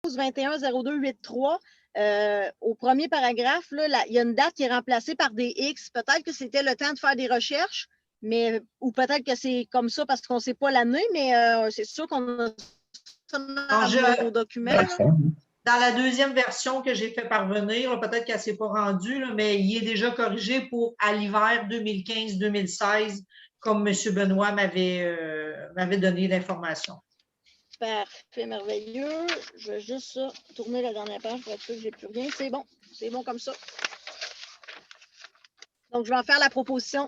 210283, au premier paragraphe, là, il y a une date qui est remplacée par des X. Peut-être que c'était le temps de faire des recherches, mais, ou peut-être que c'est comme ça parce qu'on ne sait pas l'année, mais c'est sûr qu'on a ça dans nos documents. Dans la deuxième version que j'ai fait parvenir, peut-être qu'elle ne s'est pas rendue, là, mais il est déjà corrigé pour à l'hiver 2015-2016, comme M. Benoît m'avait donné l'information. Parfait, merveilleux. Je vais juste tourner la dernière page pour être sûr que je n'ai plus rien. C'est bon comme ça. Donc, je vais en faire la proposition.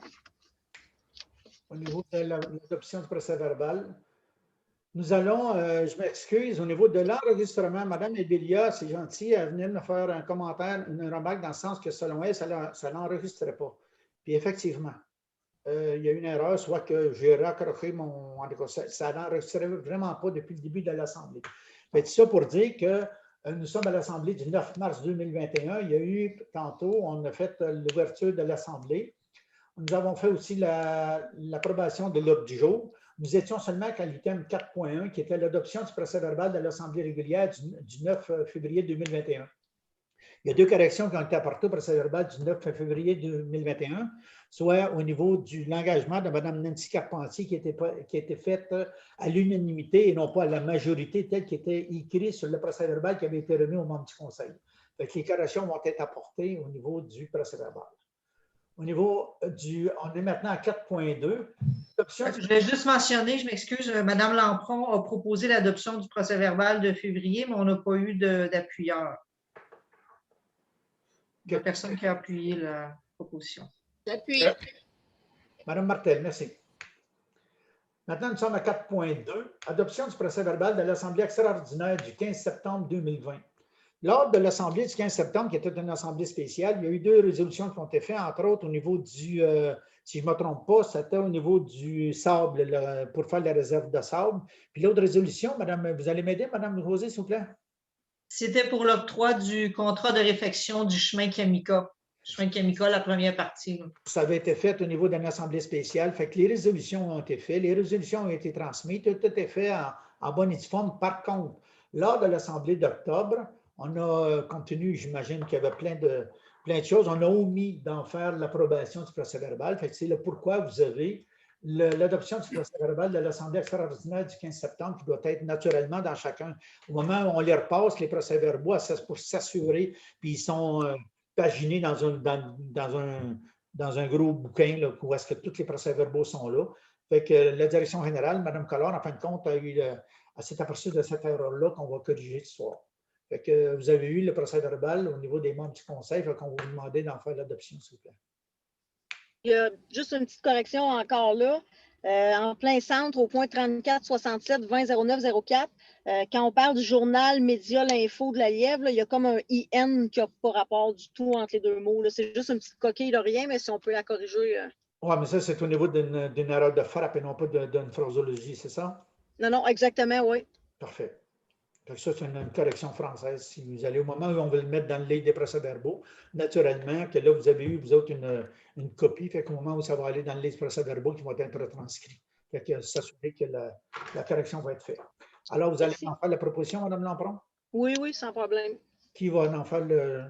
Au niveau de l'adoption du procès-verbal, nous allons, je m'excuse, au niveau de l'enregistrement, Mme Ebelia, c'est gentil, elle venait de me faire un commentaire, une remarque dans le sens que selon elle, ça ne l'enregistrait pas. Puis effectivement, il y a une erreur, soit que j'ai raccroché mon... Ça n'enregistrait vraiment pas depuis le début de l'Assemblée. C'est ça pour dire que nous sommes à l'Assemblée du 9 mars 2021. Il y a eu, tantôt, on a fait l'ouverture de l'Assemblée. Nous avons fait aussi l'approbation de l'ordre du jour. Nous étions seulement à l'item 4.1, qui était l'adoption du procès-verbal de l'Assemblée régulière du 9 février 2021. Il y a deux corrections qui ont été apportées au procès-verbal du 9 février 2021, soit au niveau de l'engagement de Mme Nancy Carpentier qui a été faite à l'unanimité et non pas à la majorité telle qui était écrite sur le procès-verbal qui avait été remis aux membres du Conseil. Donc, les corrections vont être apportées au niveau du procès-verbal. Au niveau on est maintenant à 4.2. Je vais juste mentionner, je m'excuse, Mme Lampron a proposé l'adoption du procès-verbal de février, mais on n'a pas eu d'appuyeur. Il n'y a personne qui a appuyé la proposition. J'appuie. Mme Martel, merci. Maintenant, nous sommes à 4.2, adoption du procès-verbal de l'Assemblée extraordinaire du 15 septembre 2020. Lors de l'Assemblée du 15 septembre, qui était une Assemblée spéciale, il y a eu deux résolutions qui ont été faites, entre autres au niveau du, si je ne me trompe pas, c'était au niveau du sable, pour faire la réserve de sable. Puis l'autre résolution, Madame, vous allez m'aider, Mme Rosé, s'il vous plaît? C'était pour l'octroi du contrat de réfection du chemin Kamika. Chemin Kamika, la première partie. Là. Ça avait été fait au niveau d'une Assemblée spéciale. Fait que les résolutions ont été faites, les résolutions ont été transmises, tout était fait en bonne et due forme. Par contre, lors de l'Assemblée d'octobre, on a, compte tenu, j'imagine qu'il y avait plein de choses, on a omis d'en faire l'approbation du procès-verbal. C'est le pourquoi vous avez l'adoption du procès-verbal de l'Assemblée extraordinaire du 15 septembre qui doit être naturellement dans chacun. Au moment où on les repasse, les procès-verbaux, pour s'assurer, puis ils sont paginés dans un gros bouquin là, où est-ce que tous les procès-verbaux sont là. Fait que la direction générale, Mme Collard, en fin de compte, s'est aperçue de cette erreur-là qu'on va corriger ce soir. Fait que vous avez eu le procès-verbal au niveau des membres du Conseil, fait qu'on va vous demander d'en faire l'adoption, s'il vous plaît. Il y a juste une petite correction encore là. En plein centre, au point 34 67 20 09 04, quand on parle du journal Média L'Info de la Lièvre, là, il y a comme un IN qui n'a pas rapport du tout entre les deux mots. C'est juste une petite coquille de rien, mais si on peut la corriger. Oui, mais ça, c'est au niveau d'une erreur de frappe et non pas d'une phraseologie, c'est ça? Non, exactement, oui. Parfait. Ça, c'est une correction française. Si vous allez au moment où on veut le mettre dans le livre des procès-verbaux, naturellement, que là, vous avez eu, vous autres, une copie, fait qu'au moment où ça va aller dans le livre des procès-verbaux, qui vont être retranscrits. Fait que s'assurer que la correction va être faite. Alors, vous allez en faire la proposition, Mme Lampron? Oui, sans problème. Qui va en faire le...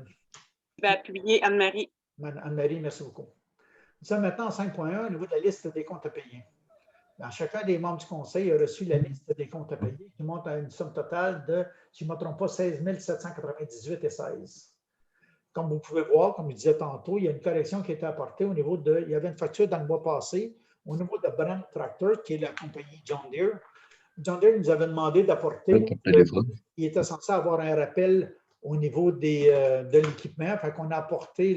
Je vais appuyer Anne-Marie. Anne-Marie, merci beaucoup. Nous sommes maintenant en 5.1 au niveau de la liste des comptes à payer. Dans chacun des membres du Conseil a reçu la liste des comptes à payer qui monte à une somme totale de, si je ne me trompe pas, 16 798,16. Comme vous pouvez voir, comme je disais tantôt, il y a une correction qui a été apportée au niveau de, il y avait une facture dans le mois passé, au niveau de Brand Tractor, qui est la compagnie John Deere. John Deere nous avait demandé d'apporter, il était censé avoir un rappel au niveau de l'équipement, fait qu'on a apporté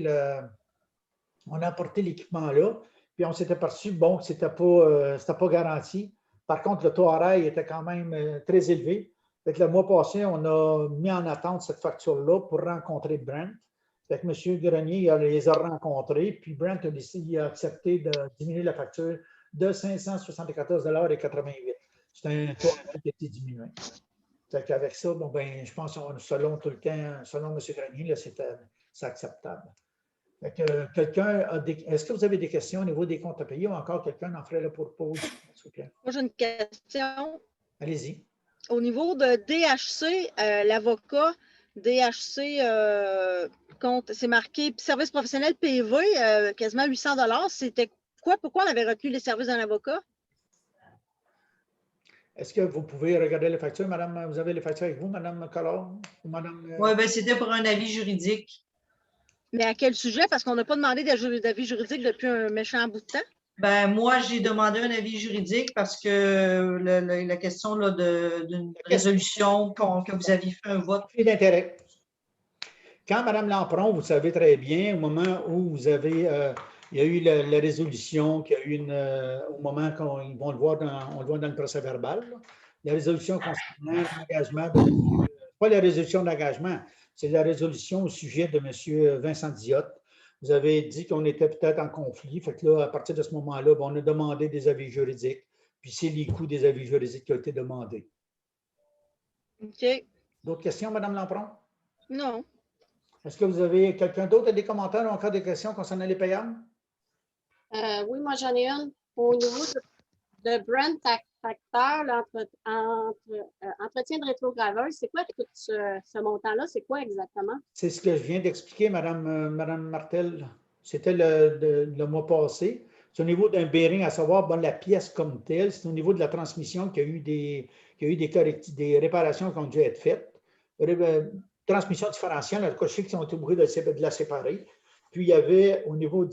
l'équipement là. Puis on s'est aperçu, bon, que ce n'était pas garanti. Par contre, le taux horaire était quand même très élevé. Fait que le mois passé, on a mis en attente cette facture-là pour rencontrer Brent. Fait que M. Grenier il les a rencontrés, puis Brent a accepté de diminuer la facture de 574,88 $. C'est un taux horaire qui a été diminué. Fait qu'avec ça, bon, ben, je pense que selon tout le temps, selon M. Grenier, c'est acceptable. Est-ce que vous avez des questions au niveau des comptes à payer ou encore quelqu'un en ferait là pour pause, s'il vous plaît? Moi, j'ai une question. Allez-y. Au niveau de DHC, l'avocat, DHC, c'est marqué service professionnel PV, quasiment 800 $. C'était quoi? Pourquoi on avait retenu les services d'un avocat? Est-ce que vous pouvez regarder les factures, madame? Vous avez les factures avec vous, madame Collard? Oui, bien, c'était pour un avis juridique. Mais à quel sujet? Parce qu'on n'a pas demandé d'avis juridique depuis un méchant bout de temps. Ben, moi, j'ai demandé un avis juridique parce que la question d'une résolution, que vous aviez fait un vote. D'intérêt. Quand Mme Lampron, vous savez très bien, au moment où vous avez, il y a eu la résolution, qu'il y a eu au moment qu'on on le voit dans le procès verbal, là, la résolution concernant l'engagement pas la résolution d'engagement, c'est la résolution au sujet de M. Vincent Diotte. Vous avez dit qu'on était peut-être en conflit. Fait que là, à partir de ce moment-là, on a demandé des avis juridiques. Puis c'est les coûts des avis juridiques qui ont été demandés. OK. D'autres questions, Mme Lampron? Non. Est-ce que vous avez quelqu'un d'autre a des commentaires ou encore des questions concernant les payables? Oui, moi j'en ai une. Au niveau de Brent Factor, entretien de rétrograveuse, c'est quoi tout ce montant-là? C'est quoi exactement? C'est ce que je viens d'expliquer, Madame Martel. C'était le mois passé. C'est au niveau d'un bearing, à savoir la pièce comme telle. C'est au niveau de la transmission qu'il y a eu des réparations qui ont dû être faites. Transmission différentielle, le cocher qui ont été obligés de la séparer. Puis, il y avait, au niveau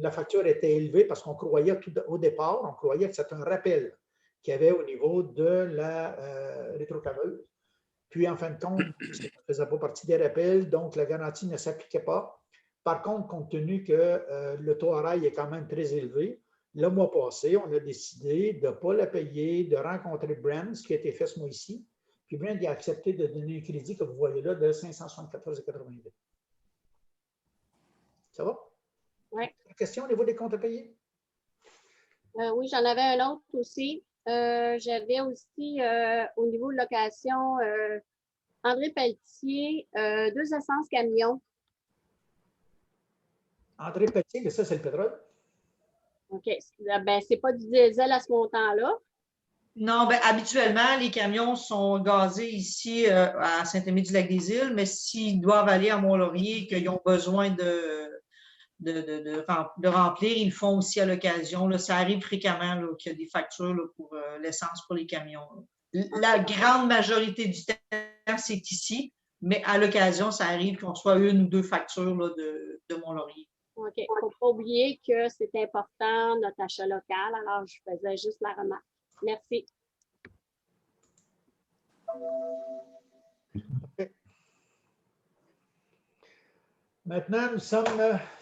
la facture était élevée parce qu'on croyait au départ, on croyait que c'était un rappel qu'il y avait au niveau de la rétrocaveuse. Puis, en fin de compte, ça ne faisait pas partie des rappels, donc la garantie ne s'appliquait pas. Par contre, compte tenu que le taux horaire est quand même très élevé, le mois passé, on a décidé de ne pas la payer, de rencontrer Brent, ce qui a été fait ce mois-ci. Puis Brent a accepté de donner un crédit que vous voyez là de 574,82. Ça va? Oui. Question au niveau des comptes à payer? Oui, j'en avais un autre aussi. J'avais aussi au niveau de location, André Pelletier, 2 essences camions. André Pelletier, mais ça, c'est le pétrole? OK. Ben, c'est pas du diesel à ce montant-là. Non, ben, habituellement, les camions sont gazés ici à Saint-Aimé-du-Lac-des-Îles, mais s'ils doivent aller à Mont-Laurier, qu'ils ont besoin de remplir, ils le font aussi à l'occasion. Ça arrive fréquemment qu'il y a des factures pour l'essence pour les camions. La grande majorité du temps, c'est ici, mais à l'occasion, ça arrive qu'on soit 1 ou 2 factures de Mont-Laurier. OK. Il ne faut pas oublier que c'est important, notre achat local. Alors, je faisais juste la remarque. Merci. Okay. Maintenant, nous sommes.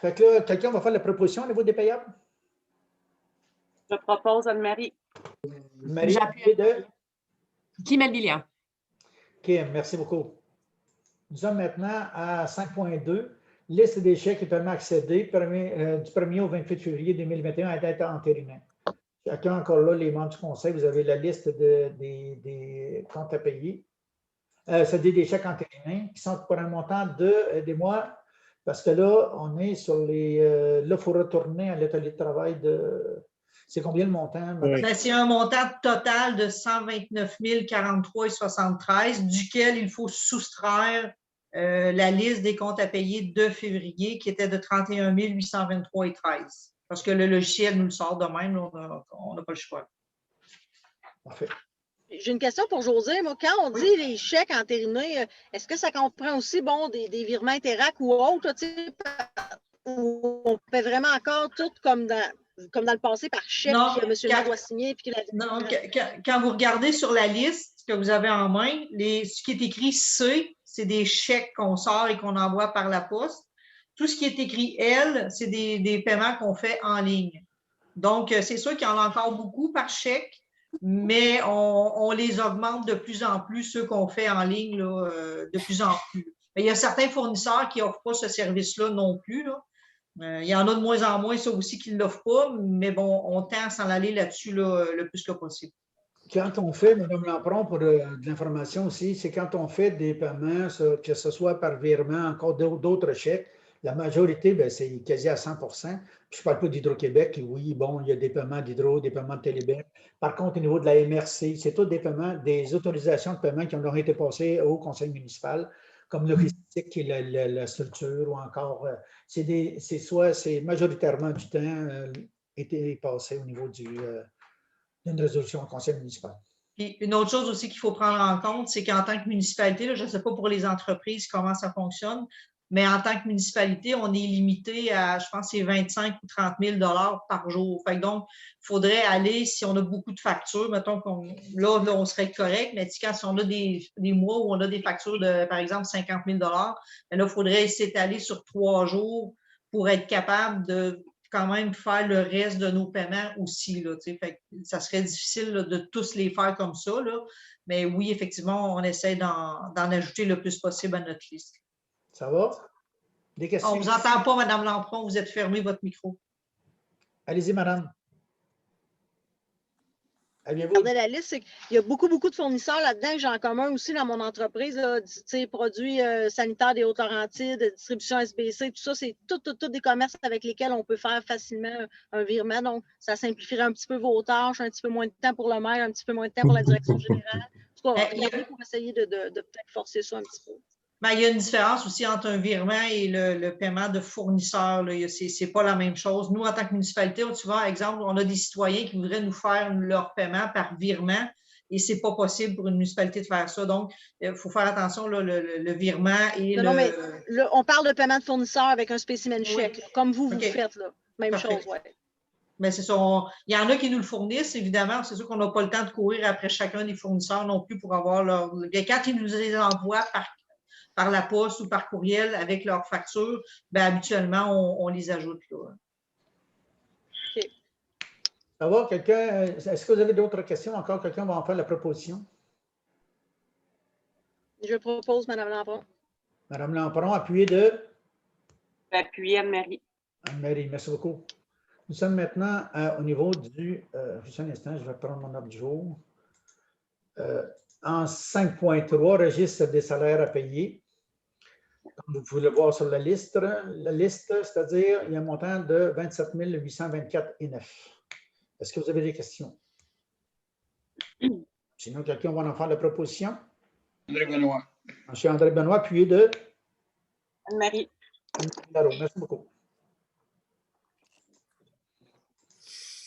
Fait que là, quelqu'un va faire la proposition au niveau des payables? Je propose Anne-Marie. Marie, de Kim Albilia. Kim, merci beaucoup. Nous sommes maintenant à 5.2. Liste des chèques et paiements accédés du 1er au 28 février 2021 à date entériné. Chacun encore là, les membres du conseil, vous avez la liste des comptes à payer. C'est-à-dire des chèques entérinés qui sont pour un montant des mois, parce que là, on est sur les. Là, il faut retourner à l'atelier de travail de. C'est combien le montant? Oui. Ben, c'est un montant total de 129 043,73, duquel il faut soustraire la liste des comptes à payer de février, qui était de 31 823,13. Parce que le logiciel nous le sort de même, on n'a pas le choix. Parfait. J'ai une question pour José. Moi, quand on dit les chèques entérinés, est-ce que ça comprend aussi des virements Interac ou autres, où on fait vraiment encore tout comme dans le passé par chèque que M. Lac doit signer? Non, quand vous regardez sur la liste que vous avez en main, ce qui est écrit C, c'est des chèques qu'on sort et qu'on envoie par la poste. Tout ce qui est écrit L, c'est des paiements qu'on fait en ligne. Donc, c'est sûr qu'il y en a encore beaucoup par chèque, mais on les augmente de plus en plus, ceux qu'on fait en ligne, là, de plus en plus. Mais il y a certains fournisseurs qui n'offrent pas ce service-là non plus. Là. Il y en a de moins en moins, ça aussi, qui ne l'offrent pas, mais bon, on tend à s'en aller là-dessus le plus que possible. Quand on fait, Mme Lampron, pour de l'information aussi, c'est quand on fait des paiements, que ce soit par virement, encore d'autres chèques, La majorité, ben, c'est quasi à 100 Puis je ne parle pas d'Hydro-Québec. Oui, bon, il y a des paiements d'Hydro, des paiements de Télébert. Par contre, au niveau de la MRC, c'est tous des paiements, des autorisations de paiement qui ont été passées au conseil municipal, comme logistique et la structure, ou encore, c'est majoritairement du temps été passé au niveau d'une résolution au conseil municipal. Puis une autre chose aussi qu'il faut prendre en compte, c'est qu'en tant que municipalité, là, je ne sais pas pour les entreprises comment ça fonctionne, mais en tant que municipalité, on est limité à, je pense, c'est 25 ou 30 000 par jour. Fait que donc, il faudrait aller, si on a beaucoup de factures, mettons là, on serait correct, mais si on a des mois où on a des factures de, par exemple, 50 000 là, il faudrait s'étaler sur 3 jours pour être capable de quand même faire le reste de nos paiements aussi. Là, fait que ça serait difficile là, de tous les faire comme ça. Là. Mais oui, effectivement, on essaie d'en ajouter le plus possible à notre liste. Ça va? Des questions? On ne vous entend pas, Mme Lampron. Vous êtes fermé votre micro. Allez-y, madame. Regardez la liste, c'est qu'il y a beaucoup de fournisseurs là-dedans que j'ai en commun aussi dans mon entreprise. Là, produits sanitaires des Hautes-Laurentides, distribution SBC, tout ça, c'est tout des commerces avec lesquels on peut faire facilement un virement. Donc, ça simplifierait un petit peu vos tâches, un petit peu moins de temps pour le maire, un petit peu moins de temps pour la direction générale. En tout cas, regardez pour essayer de peut-être forcer ça un petit peu. Ben, il y a une différence aussi entre un virement et le paiement de fournisseurs. Ce n'est pas la même chose. Nous, en tant que municipalité, souvent, exemple, on a des citoyens qui voudraient nous faire leur paiement par virement et ce n'est pas possible pour une municipalité de faire ça. Donc, il faut faire attention, là, le virement et non, mais on parle de paiement de fournisseur avec un spécimen chèque, là, comme vous faites. Là. Même chose, oui. Mais c'est ça. Il y en a qui nous le fournissent, évidemment. C'est sûr qu'on n'a pas le temps de courir après chacun des fournisseurs non plus pour avoir leur. Quand ils nous les envoient par la poste ou par courriel avec leurs factures, ben, habituellement, on les ajoute là. OK. Ça va, quelqu'un? Est-ce que vous avez d'autres questions? Encore quelqu'un va en faire la proposition? Je propose, Mme Lampron. Mme Lampron, appuyé de? Appuyé Anne-Marie. Anne-Marie, merci beaucoup. Nous sommes maintenant au niveau du... juste un instant, je vais prendre mon ordre du jour. En 5.3, registre des salaires à payer. Comme vous pouvez le voir sur la liste, c'est-à-dire il y a un montant de 27 824,9. Est-ce que vous avez des questions? Sinon, quelqu'un va en faire la proposition? André Benoît. Monsieur André Benoît, appuyé de? Anne-Marie. Merci beaucoup.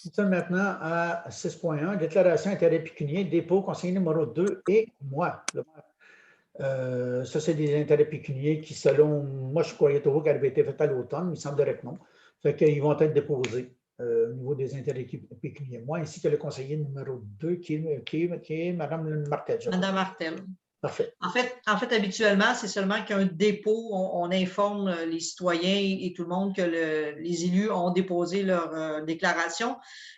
Nous sommes maintenant à 6.1, déclaration d'intérêt pécuniaire, dépôt, conseiller numéro 2 et moi. Ça, c'est des intérêts pécuniaires qui, selon moi, je croyais toujours qu'elles avaient été faites à l'automne, mais il semblerait que non. Fait qu'ils vont être déposés au niveau des intérêts pécuniaires. Moi, ainsi que le conseiller numéro 2, qui est Mme Martel. Mme Martel. Parfait. En fait, habituellement, c'est seulement qu'un dépôt, on informe les citoyens et tout le monde que les élus ont déposé leur déclaration.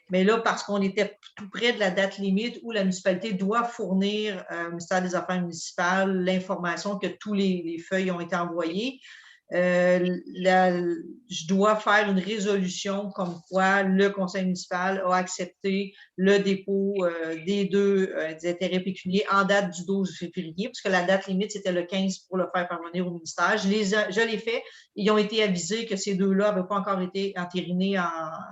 Mais là, parce qu'on était tout près de la date limite où la municipalité doit fournir au ministère des Affaires municipales l'information que tous les feuilles ont été envoyées, je dois faire une résolution comme quoi le conseil municipal a accepté le dépôt des deux des intérêts pécuniaires en date du 12 février, parce que la date limite, c'était le 15 pour le faire parvenir au ministère. Je l'ai fait. Ils ont été avisés que ces deux-là n'avaient pas encore été entérinés,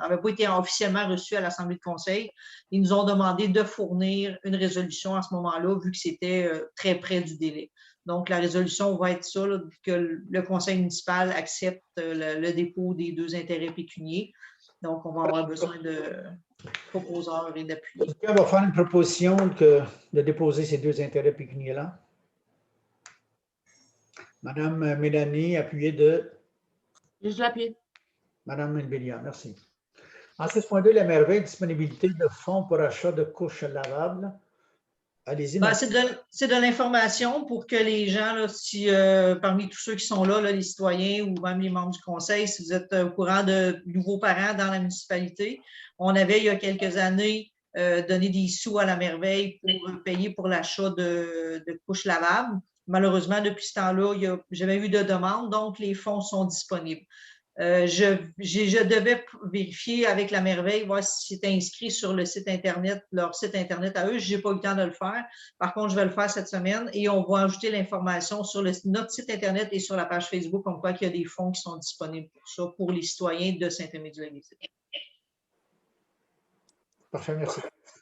n'avaient pas été officiellement reçus à l'Assemblée de conseil. Ils nous ont demandé de fournir une résolution à ce moment-là, vu que c'était très près du délai. Donc, la résolution va être ça, là, que le conseil municipal accepte le dépôt des deux intérêts pécuniaires. Donc, on va avoir besoin de proposeurs et d'appui. Quelqu'un va faire une proposition de déposer ces deux intérêts pécuniaires-là? Madame Mélanie, appuyée de? Je l'appuie. Madame Melbélia, merci. En 6.2, la merveille, disponibilité de fonds pour achat de couches lavables. Allez-y. Ben, c'est de l'information pour que les gens, là, si, parmi tous ceux qui sont là, les citoyens ou même les membres du conseil, si vous êtes au courant de nouveaux parents dans la municipalité, on avait, il y a quelques années, donné des sous à la merveille pour payer pour l'achat de couches lavables. Malheureusement, depuis ce temps-là, il n'y a jamais eu de demande, donc les fonds sont disponibles. Je devais vérifier avec la merveille, voir si c'était inscrit sur le site Internet, leur site Internet à eux. Je n'ai pas eu le temps de le faire. Par contre, je vais le faire cette semaine et on va ajouter l'information sur notre site Internet et sur la page Facebook, comme quoi il y a des fonds qui sont disponibles pour ça, pour les citoyens de Saint-Aimé-du-Lac-des-Cygnes. Parfait, merci.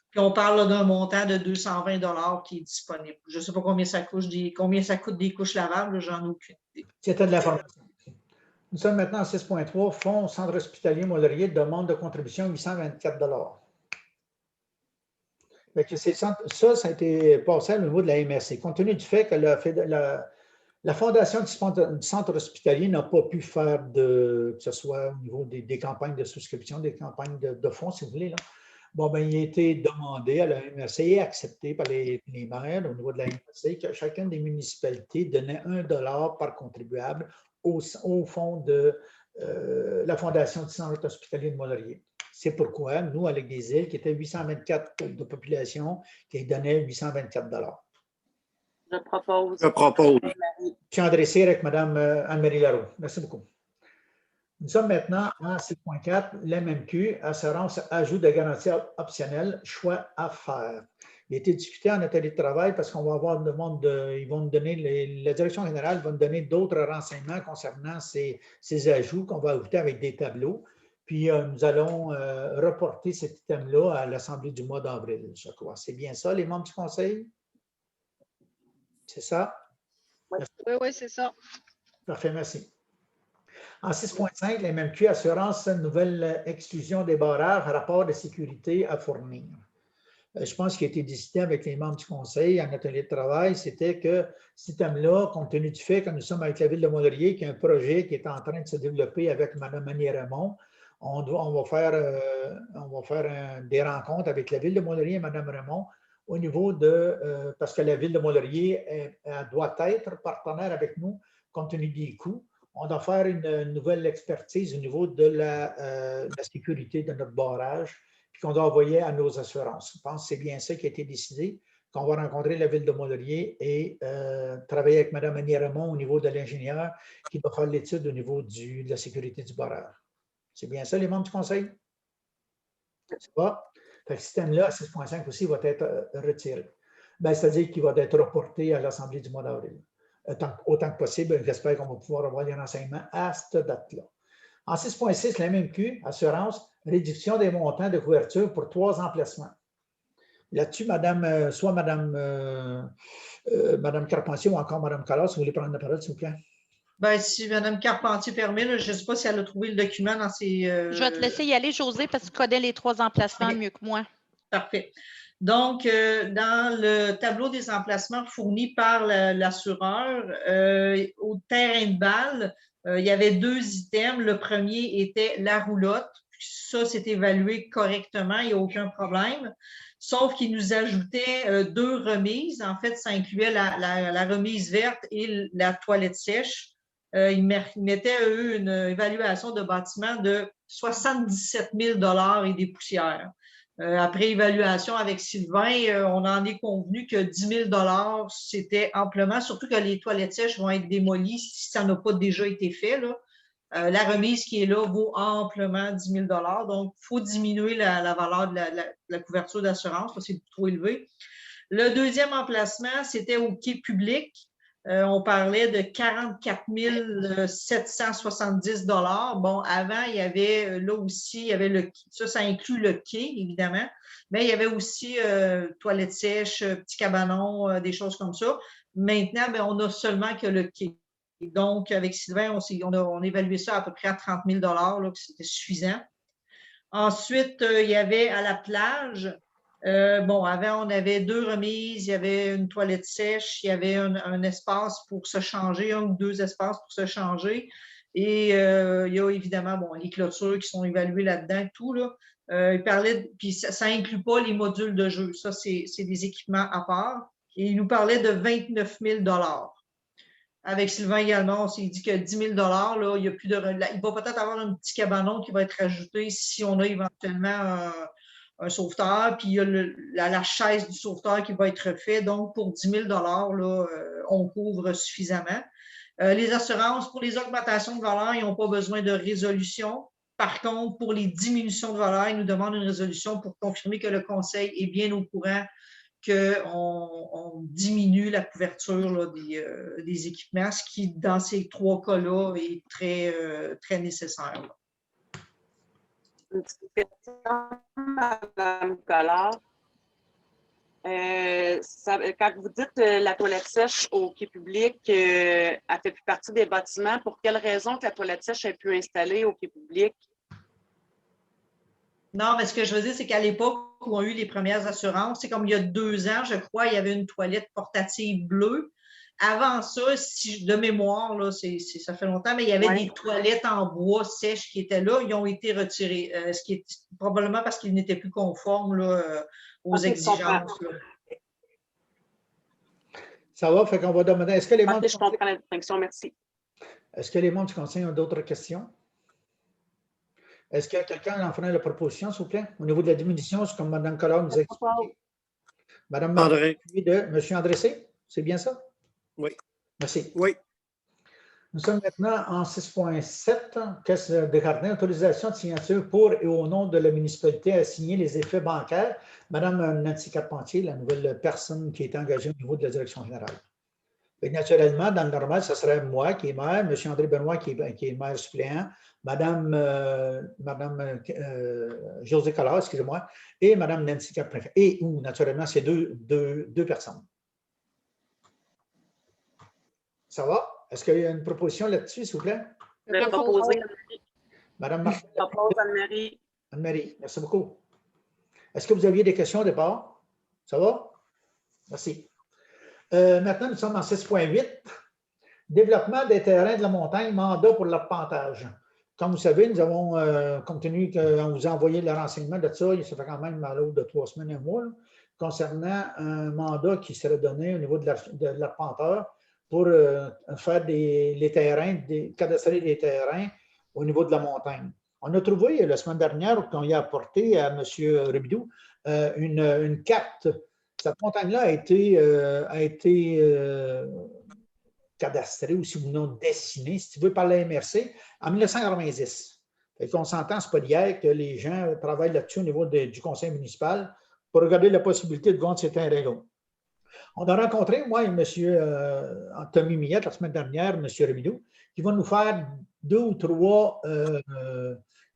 Puis on parle d'un montant de 220 $ qui est disponible. Je ne sais pas combien ça coûte des couches lavables, j'en ai aucune idée. C'était de l'information. Nous sommes maintenant à 6.3, Fonds Centre hospitalier Mont-Laurier, demande de contribution 824 $. Ça a été passé au niveau de la MRC. Compte tenu du fait que la fondation du centre hospitalier n'a pas pu faire que ce soit au niveau des campagnes de souscription, des campagnes de fonds, si vous voulez, là. Bon, ben, il a été demandé à la MRC et accepté par les maires au niveau de la MRC que chacune des municipalités donnait 1 $ par contribuable au fond de la Fondation du Centre hospitalier de Mont-Laurier. C'est pourquoi nous, avec des îles qui étaient 824 de population, qui donnaient 824 $. Je propose. Je suis adressé avec Mme Anne-Marie Laroux. Merci beaucoup. Nous sommes maintenant à 6.4, l'MMQ, assurance ajout de garantie optionnelle, choix à faire. Il a été discuté en atelier de travail parce qu'on va avoir une demande ils vont nous donner, la direction générale va nous donner d'autres renseignements concernant ces ajouts qu'on va ajouter avec des tableaux. Puis nous allons reporter cet item-là à l'Assemblée du mois d'avril, je crois. C'est bien ça, les membres du Conseil? C'est ça? Oui, c'est ça. Parfait, merci. En 6.5, la MMQ assurance nouvelle exclusion des barrages, rapport de sécurité à fournir. Je pense qu'il a été décidé avec les membres du Conseil en atelier de travail, c'était que cet item-là, compte tenu du fait que nous sommes avec la Ville de Mont-Laurier, qui a un projet qui est en train de se développer avec Mme Manier-Raymond, on va faire des rencontres avec la Ville de Mont-Laurier et Mme Raymond au niveau de, parce que la Ville de Mont-Laurier doit être partenaire avec nous compte tenu des coûts. On doit faire une nouvelle expertise au niveau de la sécurité de notre barrage, puis qu'on doit envoyer à nos assurances. Je pense que c'est bien ça qui a été décidé, qu'on va rencontrer la Ville de Mont-Laurier et travailler avec Mme Manier-Raymond au niveau de l'ingénieur qui va faire l'étude au niveau de la sécurité du barrage. C'est bien ça, les membres du Conseil? C'est pas? Le système-là, 6.5 aussi, va être retiré. C'est-à-dire qu'il va être reporté à l'Assemblée du mois d'avril. Autant que possible, j'espère qu'on va pouvoir avoir les renseignements à cette date-là. En 6.6, la MMQ, assurance, réduction des montants de couverture pour 3 emplacements. Là-dessus, soit Mme Carpentier ou encore Mme Collas, si vous voulez prendre la parole, s'il vous plaît. Bien, si Mme Carpentier permet, là, je ne sais pas si elle a trouvé le document dans ses… Je vais te laisser y aller, Josée, parce que tu connais les 3 emplacements mieux que moi. Parfait. Donc, dans le tableau des emplacements fournis par l'assureur, au terrain de balle, il y avait 2 items. Le premier était la roulotte. Ça, c'est évalué correctement, il n'y a aucun problème. Sauf qu'il nous ajoutait 2 remises. En fait, ça incluait la remise verte et la toilette sèche. Ils mettaient, eux, une évaluation de bâtiment de 77 000 $ et des poussières. Après évaluation avec Sylvain, on en est convenu que 10 000 $, c'était amplement, surtout que les toilettes sèches vont être démolies si ça n'a pas déjà été fait, là. La remise qui est là vaut amplement 10 000 $. Donc, il faut diminuer la valeur de la couverture d'assurance parce que c'est trop élevé. Le deuxième emplacement, c'était au quai public. On parlait de 44 770 $. Bon, avant, il y avait là aussi, il y avait le quai. Ça inclut le quai, évidemment, mais il y avait aussi toilettes sèches, petits cabanons, des choses comme ça. Maintenant, bien, on n'a seulement que le quai. Donc, avec Sylvain, on a évalué ça à peu près à 30 000 $, là, que c'était suffisant. Ensuite, il y avait à la plage. Bon, avant, on avait 2 remises, il y avait une toilette sèche, il y avait un espace pour se changer, 1 ou 2 espaces pour se changer. Et il y a évidemment les clôtures qui sont évaluées là-dedans, tout. Là. Il parlait, puis ça n'inclut pas les modules de jeu. Ça, c'est des équipements à part. Et il nous parlait de 29 000 $. Avec Sylvain également, on s'est dit que 10 000 $, là, il y a plus de. Il va peut-être avoir un petit cabanon qui va être ajouté si on a éventuellement un sauveteur, puis il y a la chaise du sauveteur qui va être fait. Donc, pour 10 000 $, là, on couvre suffisamment. Les assurances, pour les augmentations de valeur, ils n'ont pas besoin de résolution. Par contre, pour les diminutions de valeur, ils nous demandent une résolution pour confirmer que le conseil est bien au courant qu'on diminue la couverture là, des équipements, ce qui, dans ces 3 cas-là, est très nécessaire. Là. Une petite question, Mme Collard. Quand vous dites la toilette sèche au quai public, elle ne fait plus partie des bâtiments, pour quelle raison que la toilette sèche est plus installée au quai public? Non, mais ce que je veux dire, c'est qu'à l'époque où on a eu les premières assurances, c'est comme il y a 2 ans, je crois, il y avait une toilette portative bleue. Avant ça, de mémoire, là, ça fait longtemps, mais il y avait des toilettes en bois sèches qui étaient là. Ils ont été retirés, ce qui est probablement parce qu'ils n'étaient plus conformes là, aux exigences. Là. Ça va, fait qu'on va demander. Est-ce que les membres je comprends la distinction, merci. Est-ce que les membres du conseil ont d'autres questions? Est-ce qu'il y a quelqu'un en faisant la proposition, s'il vous plaît? Au niveau de la diminution, c'est comme Mme Collard nous a expliqué. Mme André. M. Andressé, c'est bien ça? Oui. Merci. Oui. Nous sommes maintenant en 6.7, Caisse de jardin, autorisation de signature pour et au nom de la municipalité à signer les effets bancaires. Mme Nancy Carpentier, la nouvelle personne qui est engagée au niveau de la direction générale. Et naturellement, dans le normal, ce serait moi qui est maire, M. André Benoît qui est maire suppléant, Mme Josée Collard, excusez-moi, et Mme Nancy Carpentier. Et ou naturellement, c'est deux personnes. Ça va? Est-ce qu'il y a une proposition là-dessus, s'il vous plaît? Je vais proposer. Madame Je propose Anne-Marie. Anne-Marie, merci beaucoup. Est-ce que vous aviez des questions au départ? Ça va? Merci. Maintenant, nous sommes en 6.8. Développement des terrains de la montagne, mandat pour l'arpentage. Comme vous savez, nous avons, compte tenu qu'on vous a envoyé le renseignement de ça, ça fait quand même à l'autre de 3 semaines, un mois, là, concernant un mandat qui serait donné au niveau de l'arpenteur pour faire les terrains, cadastrer des terrains au niveau de la montagne. On a trouvé la semaine dernière qu'on y a apporté à M. Rubidou une carte. Cette montagne-là a été cadastrée ou sinon dessinée, si tu veux, par la MRC en 1990. On s'entend, ce n'est pas d'hier que les gens travaillent là-dessus au niveau du conseil municipal pour regarder la possibilité de vendre ces terrains-là. On a rencontré, moi et M. Tommy Millette, la semaine dernière, M. Remidou, qui va nous faire 2 ou 3, il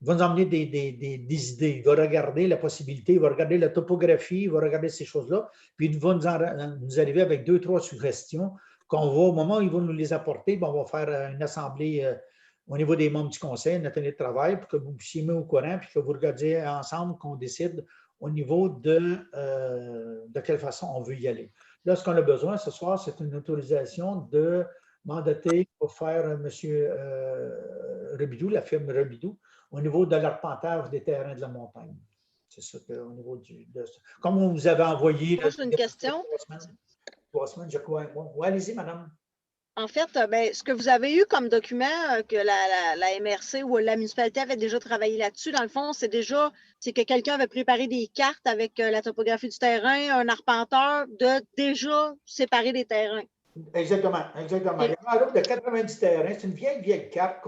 va nous emmener des idées. Il va regarder la possibilité, il va regarder la topographie, il va regarder ces choses-là, puis il va nous arriver avec 2 ou 3 suggestions qu'on va, au moment où il va nous les apporter, on va faire une assemblée au niveau des membres du conseil, un atelier de travail, pour que vous puissiez mettre au courant, puis que vous regardiez ensemble, qu'on décide au niveau de quelle façon on veut y aller. Là, ce qu'on a besoin ce soir, c'est une autorisation de mandater pour faire M. Rubidou, la firme Rubidou, au niveau de l'arpentage des terrains de la montagne. C'est ça qu'au niveau comme on vous avait envoyé. Moi, j'ai une question. 3 semaines, je crois. Oui, allez-y, madame. En fait, ce que vous avez eu comme document que la MRC ou la municipalité avait déjà travaillé là-dessus, dans le fond, c'est que quelqu'un avait préparé des cartes avec la topographie du terrain, un arpenteur, de déjà séparer des terrains. Exactement, exactement. Il y a un groupe de 90 terrains. C'est une vieille carte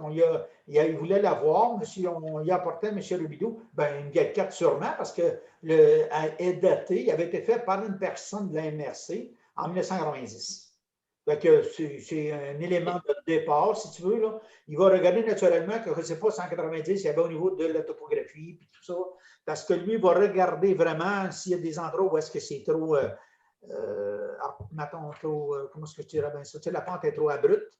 il voulait l'avoir. On y a apporté à M. Rubidou, une vieille carte sûrement, parce qu'elle est datée. Elle avait été faite par une personne de la MRC en 1990. C'est un élément de départ, si tu veux. Là. Il va regarder naturellement que, je ne sais pas, 190, il y avait au niveau de la topographie et tout ça, parce que lui, il va regarder vraiment s'il y a des endroits où est-ce que c'est trop, comment est-ce que je dirais bien ça, la pente est trop abrupte,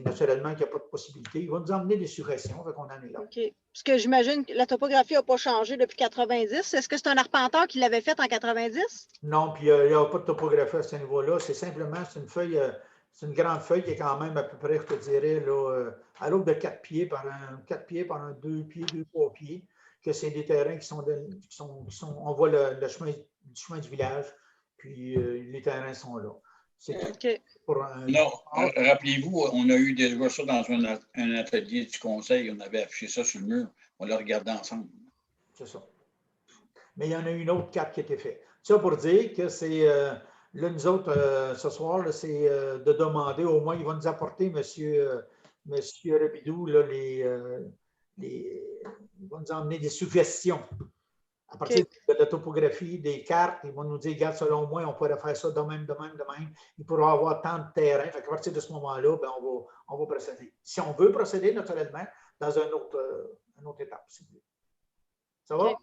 naturellement, il n'y a pas de possibilité. Il va nous emmener des suggestions, qu'on en est là. OK. Parce que j'imagine que la topographie n'a pas changé depuis 90. Est-ce que c'est un arpenteur qui l'avait fait en 90? Non, puis il n'y a pas de topographie à ce niveau-là. C'est simplement, c'est une feuille, c'est une grande feuille qui est quand même à peu près, je te dirais, là, à l'autre de 4 pieds par un 2 pieds, 2-3 pieds, que c'est des terrains qui sont on voit le chemin du village, puis les terrains sont là. Okay. Non, rappelez-vous, on a eu déjà ça dans un atelier du conseil, on avait affiché ça sur le mur, on l'a regardé ensemble. C'est ça. Mais il y en a une autre carte qui a été faite. Ça pour dire que c'est Là, nous autres, ce soir, là, c'est de demander, au moins, il va nous apporter, monsieur Rebidou, là, il va nous emmener des suggestions. À partir de la topographie, des cartes, ils vont nous dire, regarde, selon moi, on pourrait faire ça de même, de même, de même. Il pourra avoir tant de terrain. Fait qu'à partir de ce moment-là, ben, on va procéder. Si on veut procéder, naturellement, dans une autre étape, si vous voulez. Ça va? OK.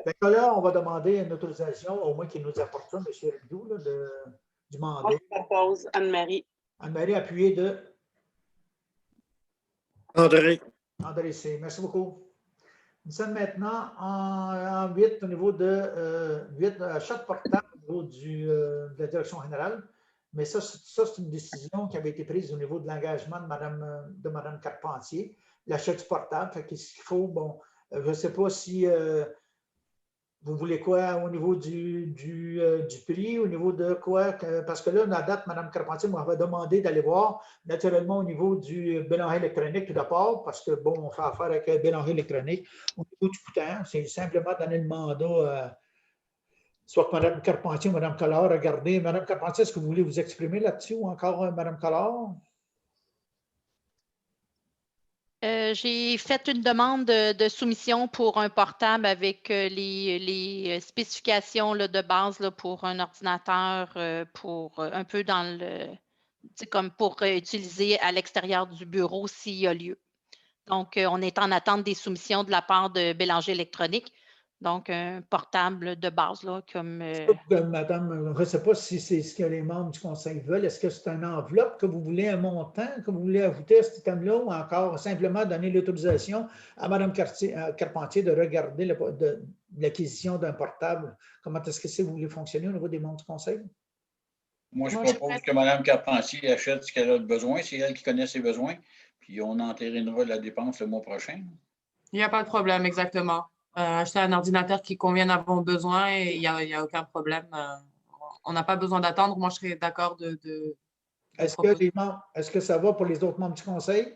Fait que là, on va demander une autorisation, au moins qu'il nous apporte ça, M. Rebidou, là, du mandat. Moi, je propose Anne-Marie. Anne-Marie, appuyée de André. André C. Merci beaucoup. Nous sommes maintenant en 8 au niveau de 8 chaque portable au niveau de la direction générale. Mais ça c'est une décision qui avait été prise au niveau de l'engagement de Mme Carpentier, l'achat du portable. Fait qu'est-ce qu'il faut? Bon, je ne sais pas si vous voulez quoi au niveau du prix, au niveau de quoi? Parce que là, à date, Mme Carpentier m'avait demandé d'aller voir, naturellement, au niveau du bilan électronique tout d'abord, parce que, bon, on fait affaire avec un bilan électronique. Au niveau du coûtant, c'est simplement donner le mandat, soit que Mme Carpentier ou Mme Collard, regardez. Mme Carpentier, est-ce que vous voulez vous exprimer là-dessus ou encore Mme Collard? J'ai fait une demande de soumission pour un portable avec les spécifications là, de base là, pour un ordinateur pour un peu dans le, comme pour utiliser à l'extérieur du bureau s'il y a lieu. Donc, on est en attente des soumissions de la part de Bélanger Électronique. Donc, un portable de base, là, comme… Madame, je ne sais pas si c'est ce que les membres du conseil veulent. Est-ce que c'est une enveloppe que vous voulez, un montant que vous voulez ajouter à cet item-là ou encore simplement donner l'autorisation à Mme Carpentier de regarder l'acquisition d'un portable? Comment est-ce que vous voulez fonctionner au niveau des membres du conseil? Moi, je propose que Mme Carpentier achète ce qu'elle a de besoin. C'est elle qui connaît ses besoins. Puis on entérinera la dépense le mois prochain. Il n'y a pas de problème, exactement. Acheter un ordinateur qui convienne à vos besoins, et il n'y a aucun problème. On n'a pas besoin d'attendre. Moi, je serais d'accord de Est-ce que ça va pour les autres membres du conseil?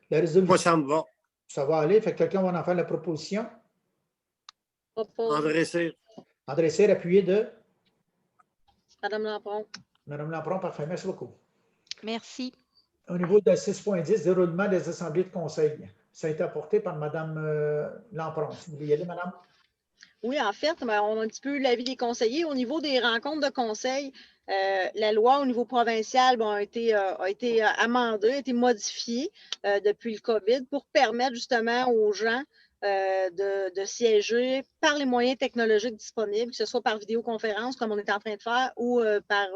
La résolution, Moi, ça me va. ça va aller. Fait que quelqu'un va en faire la proposition. André C. André Cyr, appuyé de Madame Lampron. Mme Lampron, parfait. Merci beaucoup. Merci. Au niveau de 6.10, déroulement des assemblées de conseil. Ça a été apporté par Mme Lampron. Si vous voulez y aller, Madame. Oui, en fait, on a un petit peu l'avis des conseillers. Au niveau des rencontres de conseil, la loi au niveau provincial a été amendée, a été modifiée depuis le COVID pour permettre justement aux gens de siéger par les moyens technologiques disponibles, que ce soit par vidéoconférence, comme on est en train de faire, ou par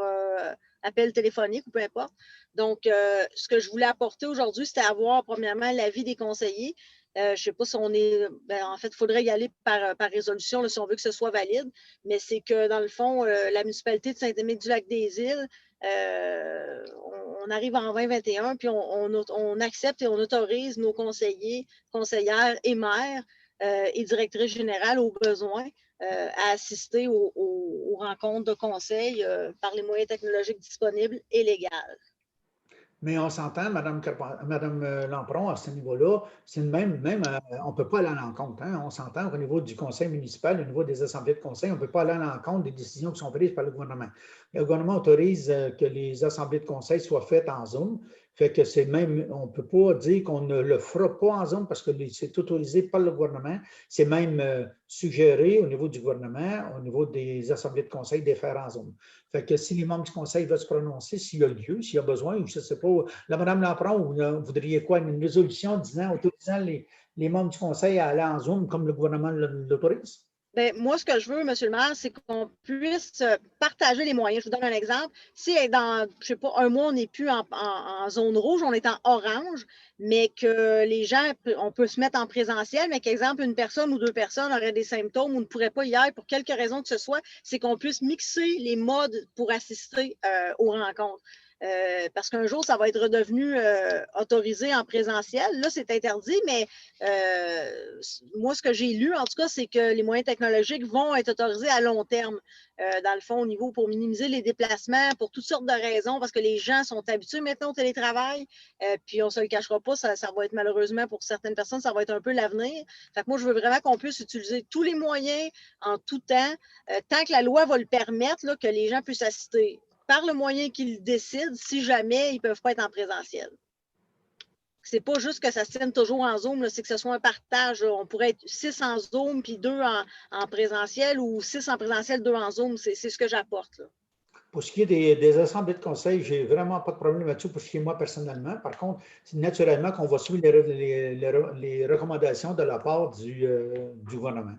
appel téléphonique, ou peu importe. Donc, ce que je voulais apporter aujourd'hui, c'était avoir, premièrement, l'avis des conseillers. Je ne sais pas si on est… en fait, il faudrait y aller par résolution là, si on veut que ce soit valide, mais c'est que, dans le fond, la municipalité de Saint-Aimé-du-Lac-des-Îles, on arrive en 2021, puis on accepte et on autorise nos conseillers, conseillères et maires et directrices générales au besoin à assister aux rencontres de conseil par les moyens technologiques disponibles et légales. Mais on s'entend, Mme Lampron, à ce niveau-là, c'est même on ne peut pas aller à l'encontre. Hein? On s'entend au niveau du conseil municipal, au niveau des assemblées de conseil, on ne peut pas aller à l'encontre des décisions qui sont prises par le gouvernement. Le gouvernement autorise que les assemblées de conseil soient faites en Zoom. Fait que c'est même, on ne peut pas dire qu'on ne le fera pas en Zoom parce que c'est autorisé par le gouvernement. C'est même suggéré au niveau du gouvernement, au niveau des assemblées de conseil, de faire en Zoom. Fait que si les membres du conseil veulent se prononcer, s'il y a lieu, s'il y a besoin, ou je ne sais pas, là, Mme Lampron, vous voudriez quoi? Une résolution autorisant les membres du conseil à aller en Zoom comme le gouvernement l'autorise? Bien, moi, ce que je veux, M. le maire, c'est qu'on puisse partager les moyens. Je vous donne un exemple. Si dans, je ne sais pas, un mois, on n'est plus en zone rouge, on est en orange, mais que les gens, on peut se mettre en présentiel, mais qu'exemple, une personne ou deux personnes auraient des symptômes ou ne pourraient pas y aller pour quelque raison que ce soit, c'est qu'on puisse mixer les modes pour assister aux rencontres. parce qu'un jour, ça va être redevenu autorisé en présentiel. Là, c'est interdit, mais moi, ce que j'ai lu, en tout cas, c'est que les moyens technologiques vont être autorisés à long terme, dans le fond, au niveau pour minimiser les déplacements, pour toutes sortes de raisons, parce que les gens sont habitués maintenant au télétravail, puis on ne se le cachera pas, ça va être malheureusement pour certaines personnes, ça va être un peu l'avenir. Fait que moi, je veux vraiment qu'on puisse utiliser tous les moyens en tout temps, tant que la loi va le permettre, là, que les gens puissent assister par le moyen qu'ils décident, si jamais ils ne peuvent pas être en présentiel. C'est pas juste que ça se tienne toujours en Zoom, c'est que ce soit un partage. Là. On pourrait être 6 en Zoom, puis 2 en présentiel, ou 6 en présentiel, 2 en Zoom. C'est ce que j'apporte. Là. Pour ce qui est des assemblées de conseil, je n'ai vraiment pas de problème là-dessus pour ce qui est moi personnellement. Par contre, c'est naturellement qu'on va suivre les recommandations de la part du gouvernement.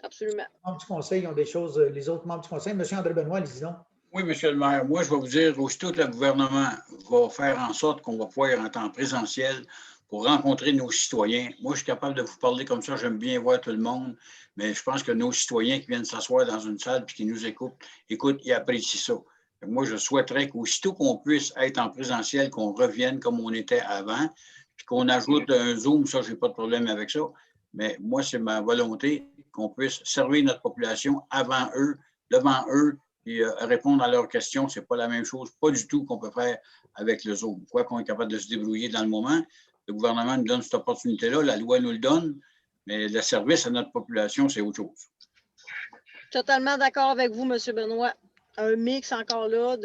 Absolument. Les membres du conseil ont des choses, les autres membres du conseil. M. André Benoît, allez-y donc. Oui, monsieur le maire. Moi, je vais vous dire, aussitôt que le gouvernement va faire en sorte qu'on va pouvoir être en présentiel pour rencontrer nos citoyens. Moi, je suis capable de vous parler comme ça. J'aime bien voir tout le monde. Mais je pense que nos citoyens qui viennent s'asseoir dans une salle et qui nous écoutent, ils apprécient ça. Moi, je souhaiterais qu'aussitôt qu'on puisse être en présentiel, qu'on revienne comme on était avant, puis qu'on ajoute un Zoom, ça, je n'ai pas de problème avec ça. Mais moi, c'est ma volonté qu'on puisse servir notre population avant eux, devant eux, et répondre à leurs questions. Ce n'est pas la même chose, pas du tout qu'on peut faire avec le Zoom. Quoi qu'on est capable de se débrouiller dans le moment, le gouvernement nous donne cette opportunité-là, la loi nous le donne, mais le service à notre population, c'est autre chose. Totalement d'accord avec vous, M. Benoît. Un mix encore là,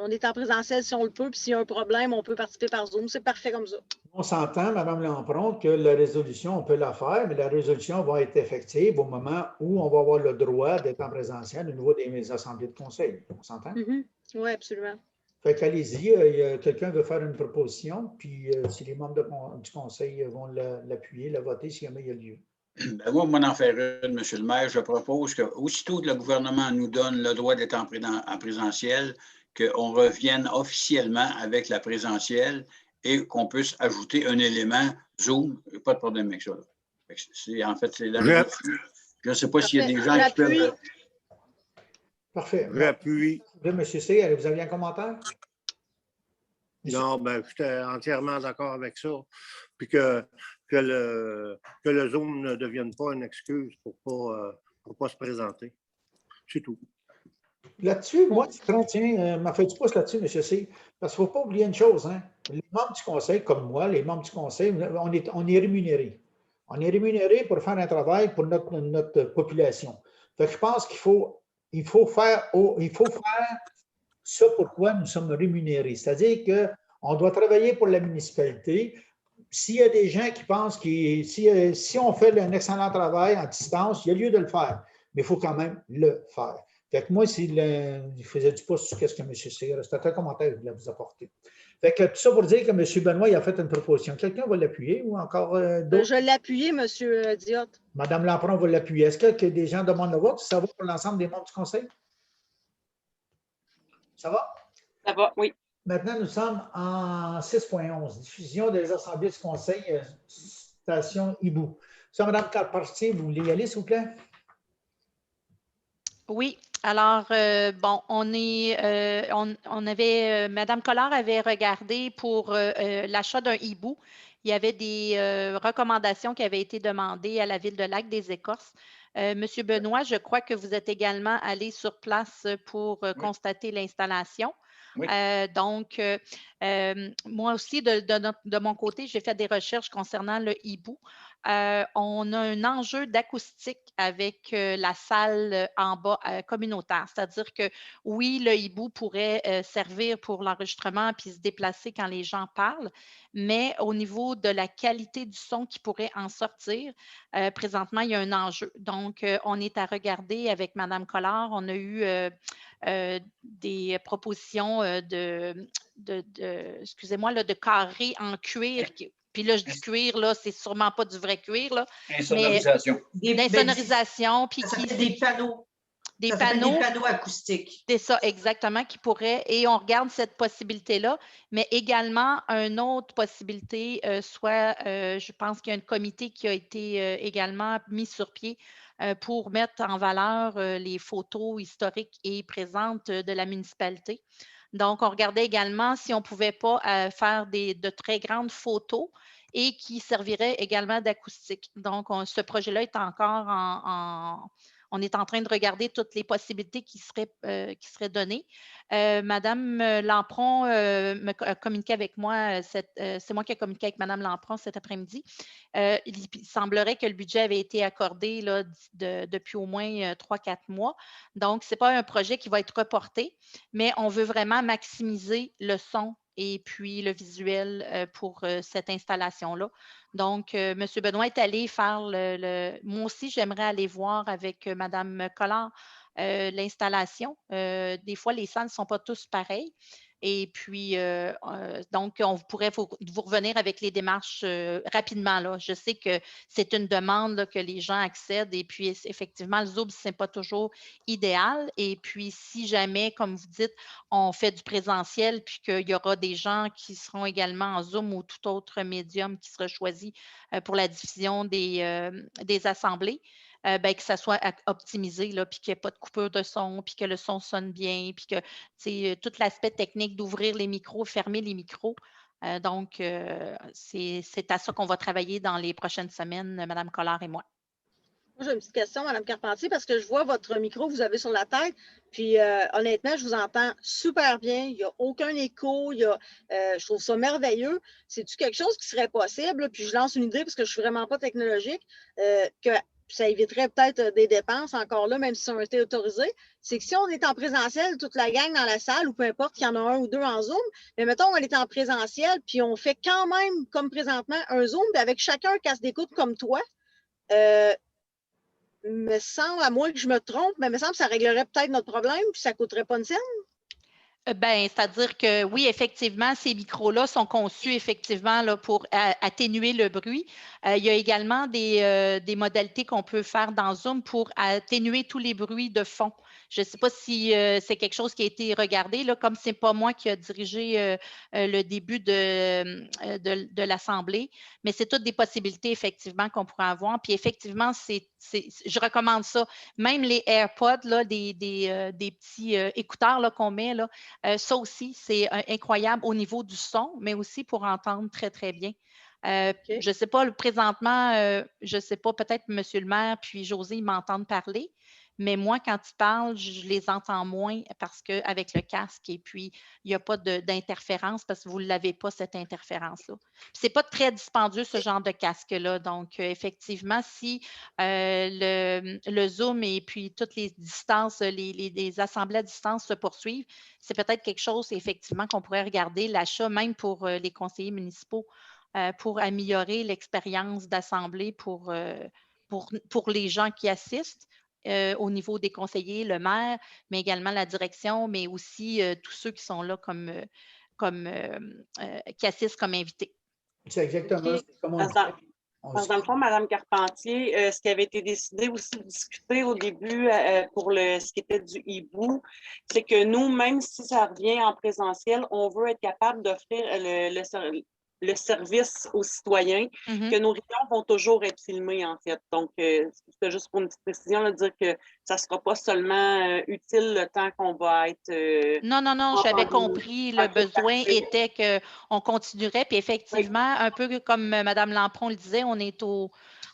on est en présentiel si on le peut, puis s'il y a un problème, on peut participer par Zoom. C'est parfait comme ça. On s'entend, Mme Lampron, que la résolution, on peut la faire, mais la résolution va être effective au moment où on va avoir le droit d'être en présentiel au niveau des assemblées de conseil. On s'entend? Oui, absolument. Fait qu'allez-y, quelqu'un veut faire une proposition, puis si les membres du conseil vont l'appuyer, la voter, si jamais il y a lieu. Ben moi, en faire une, M. le maire, je propose qu'aussitôt que le gouvernement nous donne le droit d'être en présentiel, qu'on revienne officiellement avec la présentielle et qu'on puisse ajouter un élément Zoom. Pas de problème avec ça. En fait, c'est la je ne sais pas s'il y a des gens qui peuvent... Parfait. J'appuie. M. C., vous aviez un commentaire? Non, ben, j'étais entièrement d'accord avec ça. Puis que le Zoom ne devienne pas une excuse pour ne pas se présenter. C'est tout. Là-dessus, moi, tiens, m'a fait du pouce là-dessus, M. C. Parce qu'il ne faut pas oublier une chose. Hein? Les membres du conseil, comme moi, les membres du conseil, on est rémunérés. On est rémunérés pour faire un travail pour notre population. Fait que je pense qu'il faut faire ce pourquoi nous sommes rémunérés. C'est-à-dire qu'on doit travailler pour la municipalité. S'il y a des gens qui pensent que si on fait un excellent travail en distance, il y a lieu de le faire. Mais il faut quand même le faire. Fait que moi, il faisait du pouce sur ce que M. C. C'était un commentaire que je voulais vous apporter. Fait que tout ça pour dire que M. Benoît il a fait une proposition. Quelqu'un va l'appuyer ou encore d'autres? Je l'ai appuyé, M. Diotte. Mme Lampron va l'appuyer. Est-ce que des gens demandent le vote? Ça va pour l'ensemble des membres du conseil? Ça va? Ça va, oui. Maintenant, nous sommes en 6.11, diffusion des assemblées du conseil, station Hibou. Ça, Mme Carpartier, vous voulez y aller, s'il vous plaît? Oui. Alors, bon, Mme Collard avait regardé pour l'achat d'un hibou. Il y avait des recommandations qui avaient été demandées à la ville de Lac-des-Écorces. Monsieur Benoît, je crois que vous êtes également allé sur place pour constater l'installation. Oui. Donc, moi aussi, de mon côté, j'ai fait des recherches concernant le hibou. On a un enjeu d'acoustique avec la salle en bas communautaire. C'est-à-dire que oui, le hibou pourrait servir pour l'enregistrement puis se déplacer quand les gens parlent, mais au niveau de la qualité du son qui pourrait en sortir, présentement, il y a un enjeu. Donc, on est à regarder avec Mme Collard. On a eu des propositions excusez-moi, de carrés en cuir. Puis là, je dis cuir, là, c'est sûrement pas du vrai cuir, là. Insonorisation. D'insonorisation. Puis des panneaux. Des panneaux acoustiques. C'est ça, exactement, qui pourraient. Et on regarde cette possibilité-là, mais également une autre possibilité, je pense qu'il y a un comité qui a été également mis sur pied pour mettre en valeur les photos historiques et présentes de la municipalité. Donc, on regardait également si on ne pouvait pas faire de très grandes photos et qui servirait également d'acoustique. Donc, ce projet-là est encore on est en train de regarder toutes les possibilités qui seraient données. Madame Lampron a communiqué avec moi, c'est moi qui ai communiqué avec Madame Lampron cet après-midi. Il semblerait que le budget avait été accordé là, depuis au moins 3-4 mois. Donc, ce n'est pas un projet qui va être reporté, mais on veut vraiment maximiser le son et puis le visuel pour cette installation-là. Donc, M. Benoît est allé faire moi aussi, j'aimerais aller voir avec Mme Collard l'installation. Des fois, les salles ne sont pas tous pareilles. Et puis, donc, on pourrait vous revenir avec les démarches rapidement. Là. Je sais que c'est une demande là, que les gens accèdent. Et puis, effectivement, le Zoom, ce n'est pas toujours idéal. Et puis, si jamais, comme vous dites, on fait du présentiel, puis qu'il y aura des gens qui seront également en Zoom ou tout autre médium qui sera choisi pour la diffusion des assemblées, que ça soit optimisé, là, puis qu'il n'y ait pas de coupure de son, puis que le son sonne bien, puis que tout l'aspect technique d'ouvrir les micros, fermer les micros. Donc, c'est à ça qu'on va travailler dans les prochaines semaines, Mme Collard et moi. Moi, j'ai une petite question, Mme Carpentier, parce que je vois votre micro que vous avez sur la tête. Puis, honnêtement, je vous entends super bien. Il n'y a aucun écho. Je trouve ça merveilleux. C'est-tu quelque chose qui serait possible? Puis, je lance une idée parce que je ne suis vraiment pas technologique, que ça éviterait peut-être des dépenses encore là, même si ça a été autorisé. C'est que si on est en présentiel, toute la gang dans la salle, ou peu importe qu'il y en a un ou deux en Zoom, mais mettons, on est en présentiel, puis on fait quand même, comme présentement, un Zoom, puis avec chacun un casque d'écoute comme toi. Me semble, à moins que je me trompe, mais me semble que ça réglerait peut-être notre problème, puis ça ne coûterait pas une scène. C'est-à-dire que oui, effectivement, ces micros-là sont conçus effectivement là, pour atténuer le bruit. Il y a également des modalités qu'on peut faire dans Zoom pour atténuer tous les bruits de fond. Je ne sais pas si c'est quelque chose qui a été regardé, là, comme ce n'est pas moi qui a dirigé le début de l'Assemblée, mais c'est toutes des possibilités effectivement qu'on pourrait avoir. Puis effectivement, je recommande ça. Même les AirPods, là, des petits écouteurs là, qu'on met, là, ça aussi, c'est incroyable au niveau du son, mais aussi pour entendre très, très bien. Okay. Je ne sais pas, présentement, je ne sais pas, peut-être M. le maire puis José, ils m'entendent parler, mais moi, quand ils parlent, je les entends moins parce qu'avec le casque, et puis il n'y a pas d'interférence parce que vous ne l'avez pas, cette interférence-là. Ce n'est pas très dispendieux, ce genre de casque-là. Donc, effectivement, si le Zoom et puis toutes les distances, les assemblées à distance se poursuivent, c'est peut-être quelque chose, effectivement, qu'on pourrait regarder, l'achat, même pour les conseillers municipaux, pour améliorer l'expérience d'assemblée pour les gens qui assistent. Au niveau des conseillers, le maire, mais également la direction, mais aussi tous ceux qui sont là qui assistent comme invités. C'est exactement Dans le fond, Mme Carpentier, ce qui avait été décidé aussi de discuter au début pour ce qui était du hibou, c'est que nous, même si ça revient en présentiel, on veut être capable d'offrir le service aux citoyens, que nos réunions vont toujours être filmées, en fait. Donc, c'est juste pour une petite précision, là, dire que ça ne sera pas seulement utile le temps qu'on va être... Non, j'avais compris. Le besoin était qu'on continuerait. Puis effectivement, un peu comme Mme Lampron le disait, on est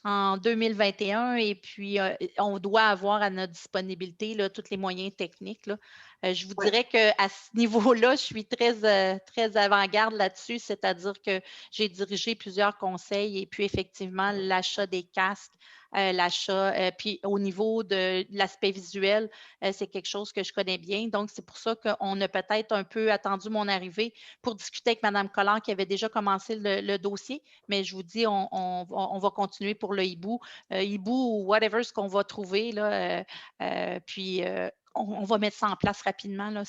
en 2021 et puis on doit avoir à notre disponibilité là, tous les moyens techniques. Là. Je vous dirais qu'à ce niveau-là, je suis très avant-garde là-dessus, c'est-à-dire que j'ai dirigé plusieurs conseils et puis effectivement, l'achat des casques, puis au niveau de l'aspect visuel, c'est quelque chose que je connais bien. Donc, c'est pour ça qu'on a peut-être un peu attendu mon arrivée pour discuter avec Mme Collard qui avait déjà commencé le dossier. Mais je vous dis, on va continuer pour le hibou. Hibou ou whatever ce qu'on va trouver. Là, puis, on va mettre ça en place rapidement. Là.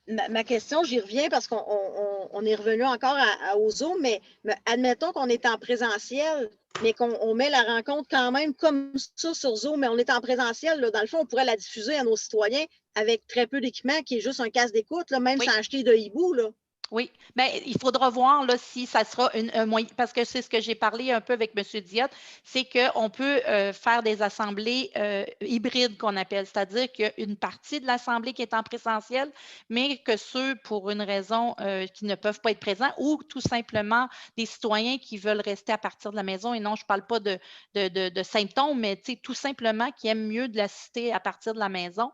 Ma question, j'y reviens parce qu'on est revenu encore au Zoom, mais admettons qu'on est en présentiel, mais qu'on met la rencontre quand même comme ça sur Zoom, mais on est en présentiel. Là, dans le fond, on pourrait la diffuser à nos citoyens avec très peu d'équipement, qui est juste un casque d'écoute, même sans acheter de hibou. Là. Oui, bien, il faudra voir là, si ça sera un moyen, parce que c'est ce que j'ai parlé un peu avec M. Diot, c'est qu'on peut faire des assemblées hybrides qu'on appelle, c'est-à-dire qu'il y a une partie de l'assemblée qui est en présentiel, mais que ceux, pour une raison qui ne peuvent pas être présents, ou tout simplement des citoyens qui veulent rester à partir de la maison, et non, je ne parle pas de symptômes, mais tout simplement qui aiment mieux de l'assister à partir de la maison.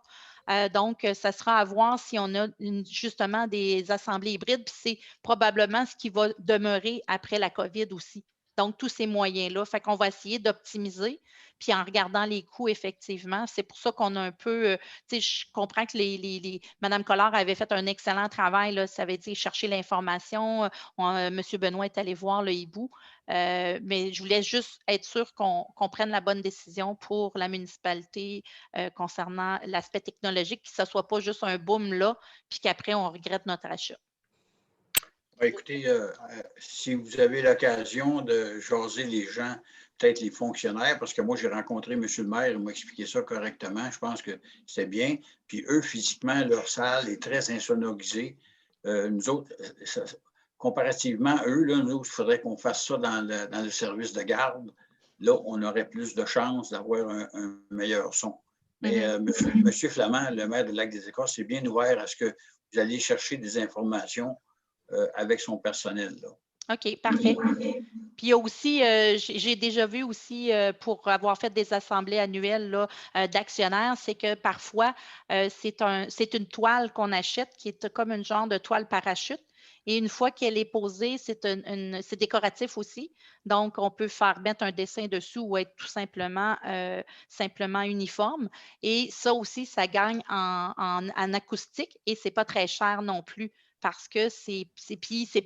Donc, ça sera à voir si on a justement des assemblées hybrides, puis c'est probablement ce qui va demeurer après la COVID aussi. Donc, tous ces moyens-là. Fait qu'on va essayer d'optimiser, puis en regardant les coûts, effectivement. C'est pour ça qu'on a un peu, tu sais, je comprends que Mme Collard avait fait un excellent travail, là, ça veut dire chercher l'information. M. Benoît est allé voir le hibou. Mais je voulais juste être sûr qu'on prenne la bonne décision pour la municipalité concernant l'aspect technologique, que ce ne soit pas juste un boom là, puis qu'après, on regrette notre achat. Écoutez, si vous avez l'occasion de jaser les gens, peut-être les fonctionnaires, parce que moi, j'ai rencontré M. le maire, il m'a expliqué ça correctement. Je pense que c'est bien. Puis eux, physiquement, leur salle est très insonorisée. Nous autres, comparativement à eux, là, nous, il faudrait qu'on fasse ça dans le service de garde. Là, on aurait plus de chances d'avoir un meilleur son. Mais M. Flamand, le maire de Lac-des-Écosses, c'est bien ouvert à ce que vous alliez chercher des informations avec son personnel, là. OK, parfait. Puis il y a aussi, j'ai déjà vu aussi, pour avoir fait des assemblées annuelles d'actionnaires, c'est que parfois, c'est une toile qu'on achète qui est comme une genre de toile parachute. Et une fois qu'elle est posée, c'est décoratif aussi. Donc, on peut faire mettre un dessin dessus ou être tout simplement, uniforme. Et ça aussi, ça gagne en acoustique et ce n'est pas très cher non plus parce que puis c'est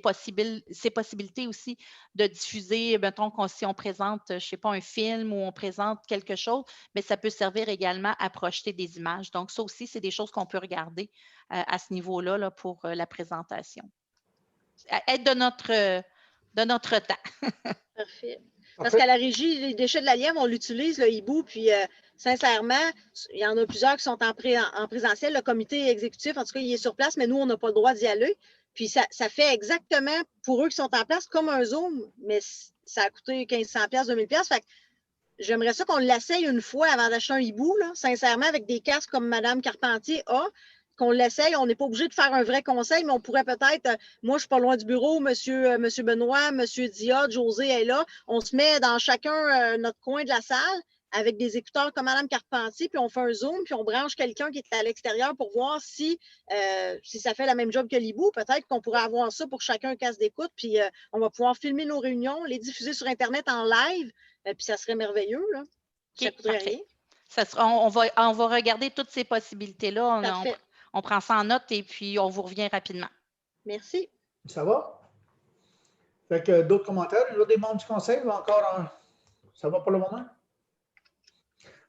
possibilité aussi de diffuser, mettons, si on présente, je ne sais pas, un film ou on présente quelque chose, mais ça peut servir également à projeter des images. Donc, ça aussi, c'est des choses qu'on peut regarder à ce niveau-là là, pour la présentation. Être de notre temps. Parfait. Parce qu'à la régie, les déchets de la Lièvre, on l'utilise, le hibou, puis sincèrement, il y en a plusieurs qui sont en présentiel. Le comité exécutif, en tout cas, il est sur place, mais nous, on n'a pas le droit d'y aller. Puis ça fait exactement, pour eux qui sont en place, comme un Zoom, mais ça a coûté 1500$, 2000$. Fait que j'aimerais ça qu'on l'essaye une fois avant d'acheter un hibou, là, sincèrement, avec des casques comme Mme Carpentier a. Qu'on l'essaye, on n'est pas obligé de faire un vrai conseil, mais on pourrait peut-être, moi je suis pas loin du bureau, monsieur Benoît, monsieur Diot, José est là, on se met dans chacun notre coin de la salle avec des écouteurs comme Mme Carpentier, puis on fait un zoom, puis on branche quelqu'un qui est à l'extérieur pour voir si ça fait la même job que l'hibou. Peut-être qu'on pourrait avoir ça pour chacun un casque d'écoute, puis on va pouvoir filmer nos réunions, les diffuser sur Internet en live, puis ça serait merveilleux, là. Ça Okay, coûterait rien. Ça sera, on va regarder toutes ces possibilités-là. On prend ça en note et puis on vous revient rapidement. Merci. Ça va? Fait que d'autres commentaires? Il y a des membres du conseil ou encore ça va pour le moment?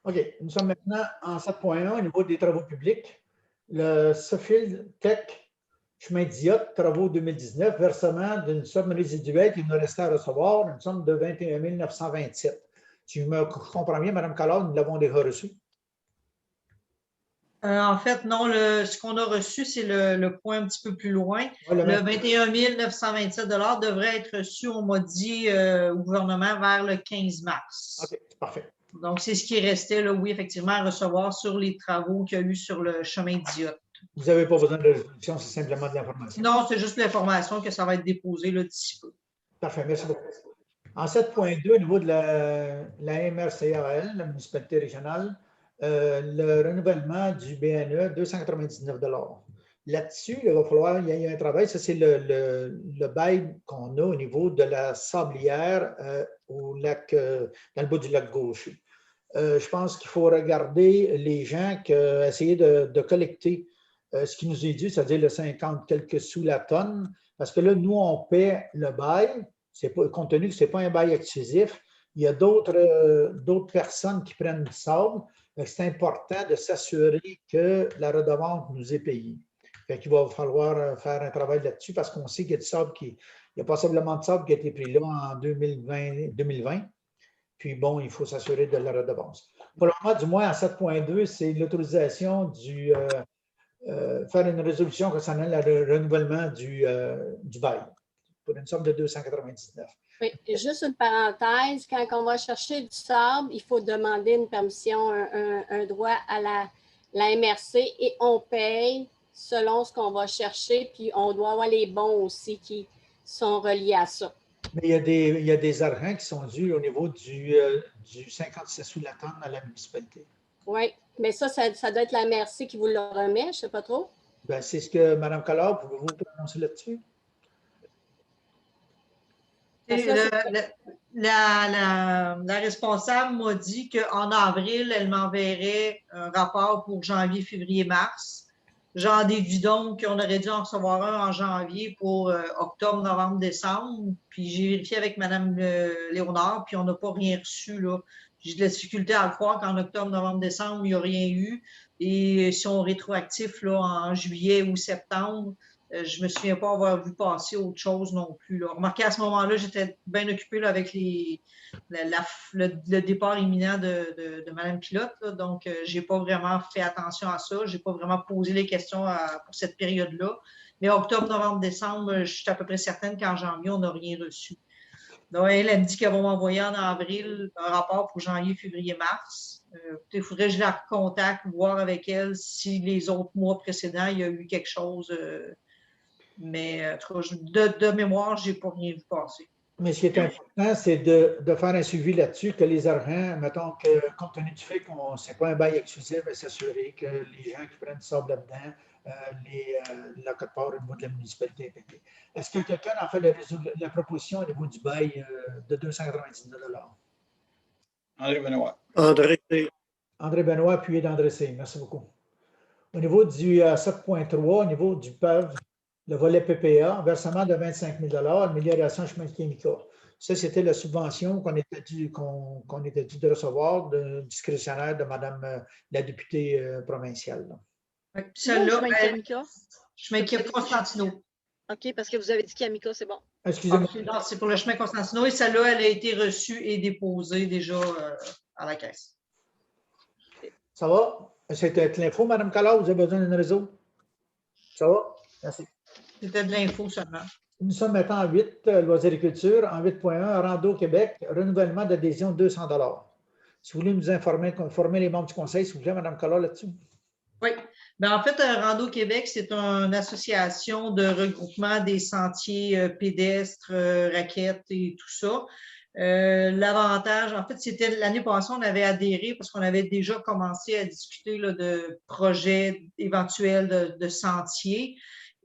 OK. Nous sommes maintenant en 7.1 au niveau des travaux publics. Le Sofield Tech Chemin Diot, travaux 2019, versement d'une somme résiduelle qui nous restait à recevoir, une somme de 21 927. Si je me comprends bien, Mme Collard, nous l'avons déjà reçu. En fait, non, ce qu'on a reçu, c'est le point un petit peu plus loin. Le 21 927 devrait être reçu, on m'a dit, au gouvernement vers le 15 mars. OK, parfait. Donc, c'est ce qui restait, là, oui, effectivement, à recevoir sur les travaux qu'il y a eu sur le chemin Diot. Vous n'avez pas besoin de résolution, c'est simplement de l'information. Non, c'est juste l'information que ça va être déposé d'ici peu. Parfait, merci beaucoup. En 7.2, au niveau de la MRCAL, la municipalité régionale, le renouvellement du BNE, 299 $. Là-dessus, il va falloir, il y a un travail, ça c'est le bail qu'on a au niveau de la sablière au lac, dans le bout du lac Gaucher. Je pense qu'il faut regarder les gens, essayer de collecter ce qui nous est dû, c'est-à-dire le 50 quelques sous la tonne, parce que là, nous, on paie le bail, compte tenu que ce n'est pas un bail exclusif, il y a d'autres personnes qui prennent du sable. C'est important de s'assurer que la redevance nous est payée. Il va falloir faire un travail là-dessus parce qu'on sait qu'il y a du sable il y a possiblement de sable qui a été pris là en 2020. Puis bon, il faut s'assurer de la redevance. Pour le moment, du moins, en 7.2, c'est l'autorisation faire une résolution concernant le renouvellement du bail pour une somme de 299. Oui, et juste une parenthèse, quand on va chercher du sable, il faut demander une permission, un droit à la MRC et on paye selon ce qu'on va chercher, puis on doit avoir les bons aussi qui sont reliés à ça. Mais il y a des argents qui sont dus au niveau du 56 sous la tonne à la municipalité. Oui, mais ça doit être la MRC qui vous le remet, je ne sais pas trop. Ben, c'est ce que Mme Collard, pouvez-vous prononcer là-dessus? La responsable m'a dit qu'en avril, elle m'enverrait un rapport pour janvier, février, mars. J'en déduis donc qu'on aurait dû en recevoir un en janvier pour octobre, novembre, décembre. Puis j'ai vérifié avec Mme Léonard, puis on n'a pas rien reçu, là. J'ai de la difficulté à le croire qu'en octobre, novembre, décembre, il n'y a rien eu. Et si on rétroactif là, en juillet ou septembre, je ne me souviens pas avoir vu passer autre chose non plus, là. Remarquez, à ce moment-là, j'étais bien occupée là, avec le départ imminent de Mme Pilote. Là, donc, je n'ai pas vraiment fait attention à ça. Je n'ai pas vraiment posé les questions pour cette période-là. Mais octobre, novembre, décembre, je suis à peu près certaine qu'en janvier, on n'a rien reçu. Donc, elle me dit qu'elle va m'envoyer en avril un rapport pour janvier, février, mars. Il faudrait que je la recontacte, voir avec elle si les autres mois précédents, il y a eu quelque chose. Mais de mémoire, je n'ai pas rien vu passer. Mais ce qui est important, c'est de faire un suivi là-dessus, que les argents, mettons que compte tenu du fait qu'on ce n'est pas un bail exclusif, s'assurer que les gens qui prennent du sable là-dedans, la cote-part au niveau de la municipalité. Est-ce que quelqu'un a fait la proposition au niveau du bail de 299 $? André Benoît. André Benoît, appuyé d'André C. Merci beaucoup. Au niveau du 7.3, au niveau du PEV, le volet PPA, versement de 25 000 $, amélioration chemin de Quémica. Ça, c'était la subvention qu'on était dû de recevoir discrétionnaire de Mme la députée provinciale. Oui, celle-là, chemin Constantino. OK, parce que vous avez dit qu'Amica, c'est bon. Excusez-moi. Non, c'est pour le chemin Constantino et celle-là, elle a été reçue et déposée déjà à la caisse. Ça va? C'était l'info, Mme Collard, vous avez besoin d'un réseau? Ça va? Merci. C'était de l'info seulement. Nous sommes maintenant en 8, loisirs-agriculture, en 8.1, Rando Québec, renouvellement d'adhésion de 200 $. Si vous voulez nous informer les membres du conseil, s'il vous plaît, Mme Collard, là-dessus. Oui. Bien, en fait, Rando Québec, c'est une association de regroupement des sentiers pédestres, raquettes et tout ça. L'avantage, en fait, c'était l'année passée, on avait adhéré parce qu'on avait déjà commencé à discuter là, de projets éventuels de sentiers.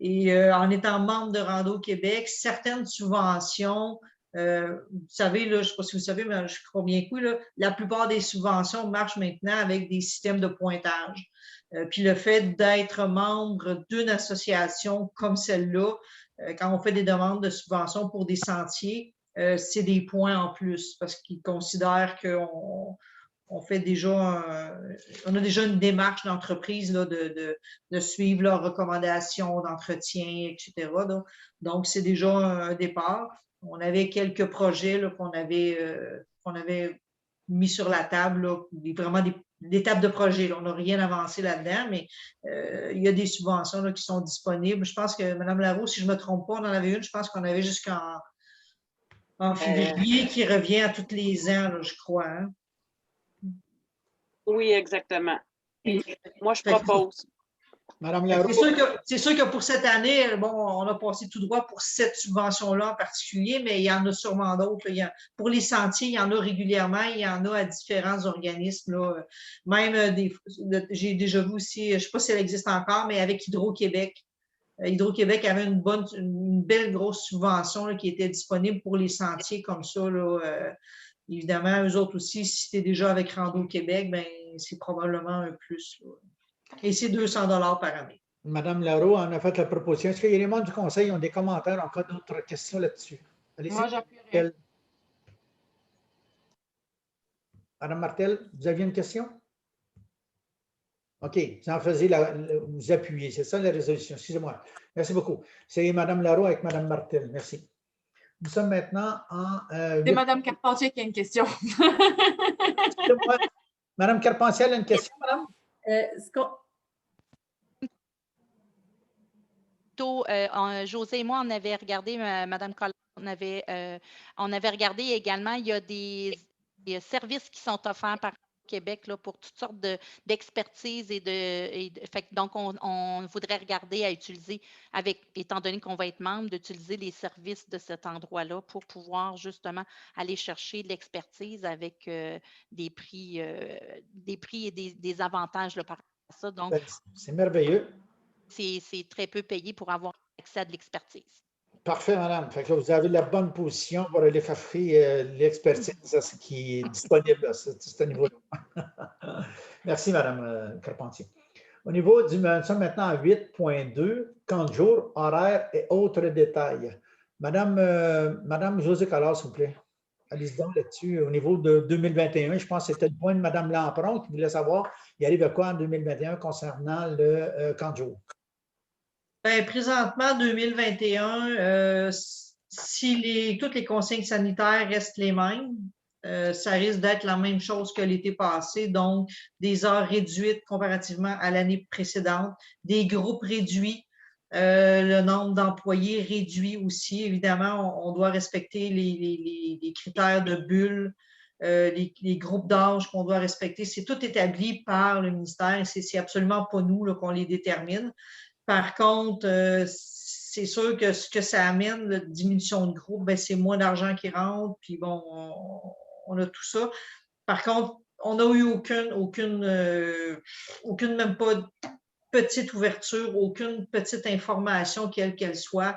Et en étant membre de Rando Québec, certaines subventions, vous savez, là, je ne sais pas si vous savez, mais je crois bien que oui, là, la plupart des subventions marchent maintenant avec des systèmes de pointage. Puis le fait d'être membre d'une association comme celle-là, quand on fait des demandes de subventions pour des sentiers, c'est des points en plus parce qu'ils considèrent qu'on fait déjà on a déjà une démarche d'entreprise là, de suivre leurs recommandations d'entretien, etc. Donc, c'est déjà un départ. On avait quelques projets qu'on avait mis sur la table, là, vraiment des tables de projets. Là. On n'a rien avancé là-dedans, mais il y a des subventions là, qui sont disponibles. Je pense que, Mme Laroux, si je ne me trompe pas, on en avait une, je pense qu'on avait jusqu'en février qui revient à tous les ans, là, je crois. Hein? Oui, exactement. Moi, je propose. Madame Laroux. C'est sûr que pour cette année, bon, on a passé tout droit pour cette subvention-là en particulier, mais il y en a sûrement d'autres. Pour les sentiers, il y en a régulièrement, il y en a à différents organismes. Là. Même, j'ai déjà vu aussi, je ne sais pas si elle existe encore, mais avec Hydro-Québec. Hydro-Québec avait une belle grosse subvention là, qui était disponible pour les sentiers comme ça. Là, évidemment, eux autres aussi, si tu es déjà avec Rando Québec, ben, c'est probablement un plus. Là. Et c'est 200 $ par année. Madame Laroux en a fait la proposition. Est-ce que les membres du conseil ont des commentaires en cas d'autres questions là-dessus? Moi, j'appuierai. Madame Martel, vous aviez une question? OK, vous appuyez. C'est ça la résolution. Excusez-moi. Merci beaucoup. C'est Madame Laroux avec Madame Martel. Merci. Nous sommes maintenant en... c'est Madame Carpentier qui a une question. Madame Carpentier a une question, Madame? plutôt, José et moi, on avait regardé, Madame Collard, on avait regardé également, il y a des services qui sont offerts par Québec là, pour toutes sortes d'expertise fait que donc, on voudrait regarder à utiliser, étant donné qu'on va être membre, d'utiliser les services de cet endroit-là pour pouvoir justement aller chercher de l'expertise avec des prix et des avantages là, par rapport à ça. Donc, c'est merveilleux. c'est très peu payé pour avoir accès à de l'expertise. Parfait, madame. Fait que là, vous avez la bonne position pour aller chercher l'expertise qui est disponible à ce niveau-là. Merci, madame Carpentier. Au niveau nous sommes maintenant à 8.2, camp de jour, horaire et autres détails. Madame José Collard, s'il vous plaît. Allez-y donc là-dessus. Au niveau de 2021, je pense que c'était le point de Mme Lampron qui voulait savoir, il arrive à quoi en 2021 concernant le camp de jour? Bien, présentement, 2021, si toutes les consignes sanitaires restent les mêmes, ça risque d'être la même chose que l'été passé, donc des heures réduites comparativement à l'année précédente, des groupes réduits, le nombre d'employés réduit aussi. Évidemment, on doit respecter les critères de bulles, les groupes d'âge qu'on doit respecter. C'est tout établi par le ministère et c'est absolument pas nous là, qu'on les détermine. Par contre, c'est sûr que ce que ça amène, la diminution de groupe, c'est moins d'argent qui rentre, puis bon, on a tout ça. Par contre, on n'a eu aucune même pas petite ouverture, aucune petite information, quelle qu'elle soit.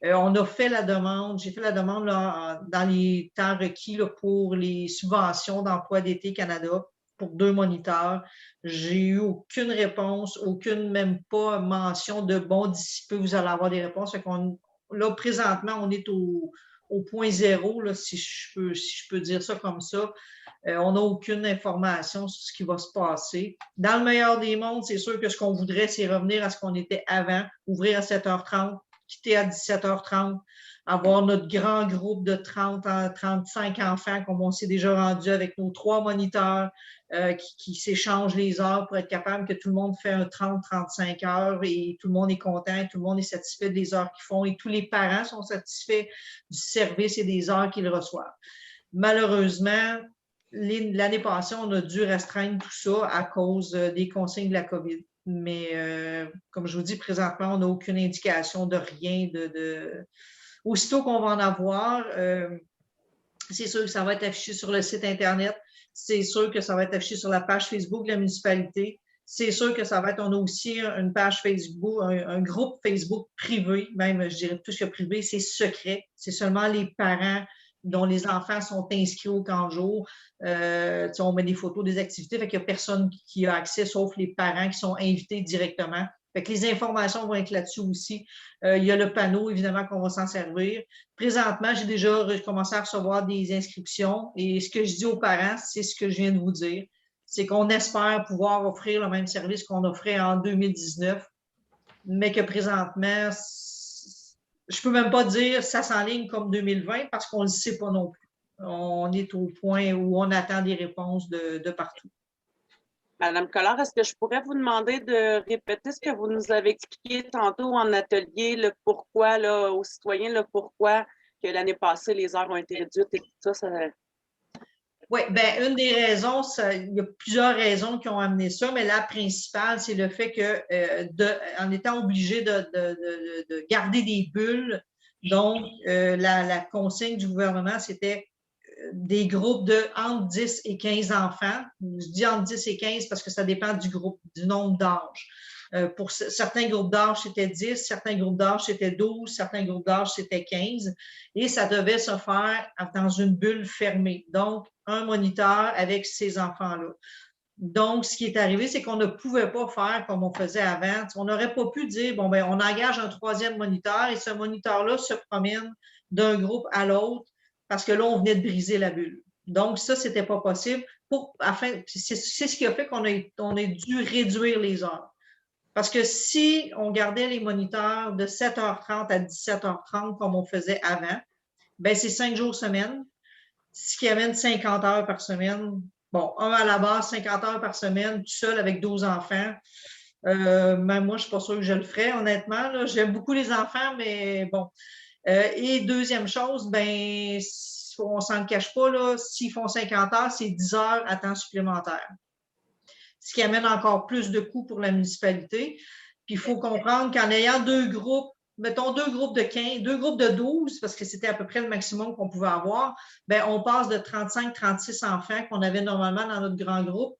On a fait la demande, j'ai fait la demande là, dans les temps requis là, pour les subventions d'emploi d'été Canada pour 2 moniteurs. J'ai eu aucune réponse, aucune même pas mention de bon, d'ici peu, vous allez avoir des réponses. Là, présentement, on est au point zéro, là, si je peux dire ça comme ça. On n'a aucune information sur ce qui va se passer. Dans le meilleur des mondes, c'est sûr que ce qu'on voudrait, c'est revenir à ce qu'on était avant, ouvrir à 7h30, quitter à 17h30, avoir notre grand groupe de 30 à 35 enfants, comme on s'est déjà rendu avec nos 3 moniteurs qui s'échangent les heures pour être capable que tout le monde fait un 30-35 heures et tout le monde est content, et tout le monde est satisfait des heures qu'ils font et tous les parents sont satisfaits du service et des heures qu'ils reçoivent. Malheureusement, l'année passée, on a dû restreindre tout ça à cause des consignes de la COVID. Mais comme je vous dis, présentement, on n'a aucune indication de rien. Aussitôt qu'on va en avoir, c'est sûr que ça va être affiché sur le site Internet. C'est sûr que ça va être affiché sur la page Facebook de la municipalité. C'est sûr que ça va être, on a aussi une page Facebook, un groupe Facebook privé, même, je dirais plus que privé, c'est secret. C'est seulement les parents dont les enfants sont inscrits au camp de jour. On met des photos des activités, fait qu'il n'y a personne qui a accès, sauf les parents qui sont invités directement. Fait que les informations vont être là-dessus aussi. Il y a le panneau, évidemment, qu'on va s'en servir. Présentement, j'ai déjà commencé à recevoir des inscriptions et ce que je dis aux parents, c'est ce que je viens de vous dire. C'est qu'on espère pouvoir offrir le même service qu'on offrait en 2019, mais que présentement, je ne peux même pas dire ça s'enligne comme 2020 parce qu'on ne le sait pas non plus. On est au point où on attend des réponses de partout. Madame Collard, est-ce que je pourrais vous demander de répéter ce que vous nous avez expliqué tantôt en atelier, le pourquoi là, aux citoyens, le pourquoi que l'année passée, les heures ont été réduites et tout ça? Oui, bien, une des raisons, il y a plusieurs raisons qui ont amené ça, mais la principale, c'est le fait que, en étant obligé de garder des bulles, donc la consigne du gouvernement, c'était des groupes de entre 10 et 15 enfants. Je dis entre 10 et 15 parce que ça dépend du nombre d'âges. Pour certains groupes d'âge, c'était 10, certains groupes d'âge, c'était 12, certains groupes d'âge, c'était 15. Et ça devait se faire dans une bulle fermée. Donc, un moniteur avec ces enfants-là. Donc, ce qui est arrivé, c'est qu'on ne pouvait pas faire comme on faisait avant. On n'aurait pas pu dire, bon, ben, on engage un 3e moniteur et ce moniteur-là se promène d'un groupe à l'autre parce que là, on venait de briser la bulle. Donc, ça, c'était pas possible. C'est ce qui a fait qu'on a dû réduire les heures. Parce que si on gardait les moniteurs de 7h30 à 17h30 comme on faisait avant, ben c'est 5 jours semaine, ce qui amène 50 heures par semaine. Bon, un à la base, 50 heures par semaine, tout seul avec 12 enfants. Moi, je ne suis pas sûre que je le ferais, honnêtement. J'aime beaucoup les enfants, mais bon. Et deuxième chose, ben, on ne s'en cache pas, s'ils font 50 heures, c'est 10 heures à temps supplémentaire. Ce qui amène encore plus de coûts pour la municipalité. Puis il faut comprendre qu'en ayant deux groupes, mettons deux groupes de 15, deux groupes de 12, parce que c'était à peu près le maximum qu'on pouvait avoir, ben, on passe de 35-36 enfants qu'on avait normalement dans notre grand groupe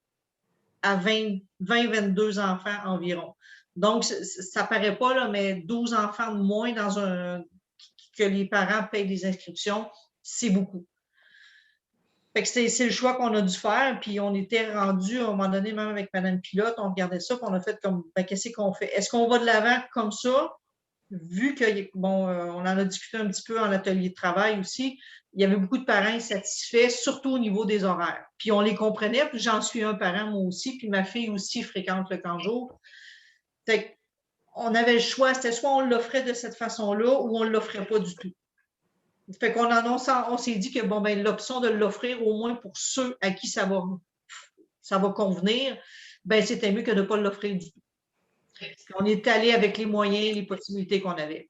à 20-22 enfants environ. Donc, ça ne paraît pas, là, mais 12 enfants de moins dans que les parents payent des inscriptions, c'est beaucoup. Fait que c'est le choix qu'on a dû faire, puis on était rendu à un moment donné, même avec Mme Pilote, on regardait ça, puis on a fait comme, ben, qu'est-ce qu'on fait? Est-ce qu'on va de l'avant comme ça? Vu que, bon, on en a discuté un petit peu en atelier de travail aussi, il y avait beaucoup de parents insatisfaits, surtout au niveau des horaires. Puis on les comprenait, puis j'en suis un parent moi aussi, puis ma fille aussi fréquente le camp jour. Fait qu'on avait le choix, c'était soit on l'offrait de cette façon-là ou on ne l'offrait pas du tout. Fait qu'on on s'est dit que bon, ben, l'option de l'offrir au moins pour ceux à qui ça va convenir, ben, c'était mieux que de ne pas l'offrir du tout. On est allé avec les moyens, les possibilités qu'on avait.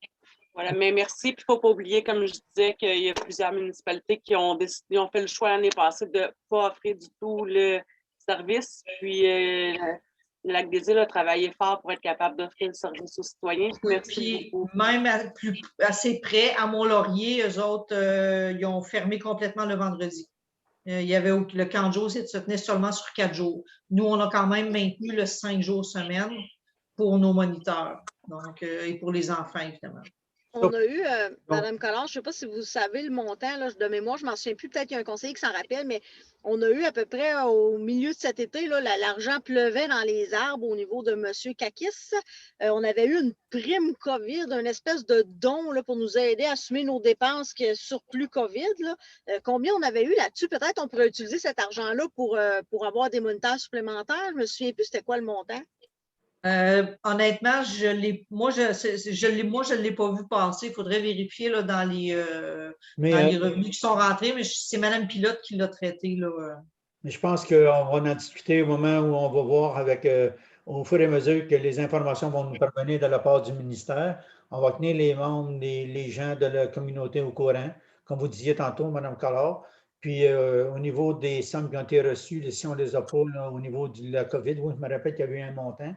Voilà, mais merci. Puis il ne faut pas oublier, comme je disais, qu'il y a plusieurs municipalités qui ont décidé, ont fait le choix l'année passée de ne pas offrir du tout le service. Puis le Lac-des-Îles a travaillé fort pour être capable d'offrir le service aux citoyens. Merci puis, beaucoup. même assez près, à Mont-Laurier, eux autres, ils ont fermé complètement le vendredi. Il y avait le camp de jour, se tenait seulement sur 4 jours. Nous, on a quand même maintenu le 5 jours semaine pour nos moniteurs, donc, et pour les enfants, évidemment. On a eu, Mme Collard, je ne sais pas si vous savez le montant là, de mémoire, je ne m'en souviens plus, peut-être qu'il y a un conseiller qui s'en rappelle, mais on a eu à peu près au milieu de cet été, l'argent pleuvait dans les arbres au niveau de M. Kakis. On avait eu une prime COVID, une espèce de don là, pour nous aider à assumer nos dépenses surplus COVID. Là. Combien on avait eu là-dessus? Peut-être on pourrait utiliser cet argent-là pour avoir des moniteurs supplémentaires. Je ne me souviens plus c'était quoi le montant. Honnêtement, moi, je ne l'ai pas vu passer. Il faudrait vérifier là, dans les revenus qui sont rentrés, mais c'est Mme Pilote qui l'a traité. Là. Mais je pense qu'on va en discuter au moment où on va voir au fur et à mesure que les informations vont nous parvenir de la part du ministère. On va tenir les membres, les gens de la communauté au courant, comme vous disiez tantôt, Mme Collard. Puis au niveau des sommes qui ont été reçues, si on ne les a pas là, au niveau de la COVID, oui, je me rappelle qu'il y avait eu un montant.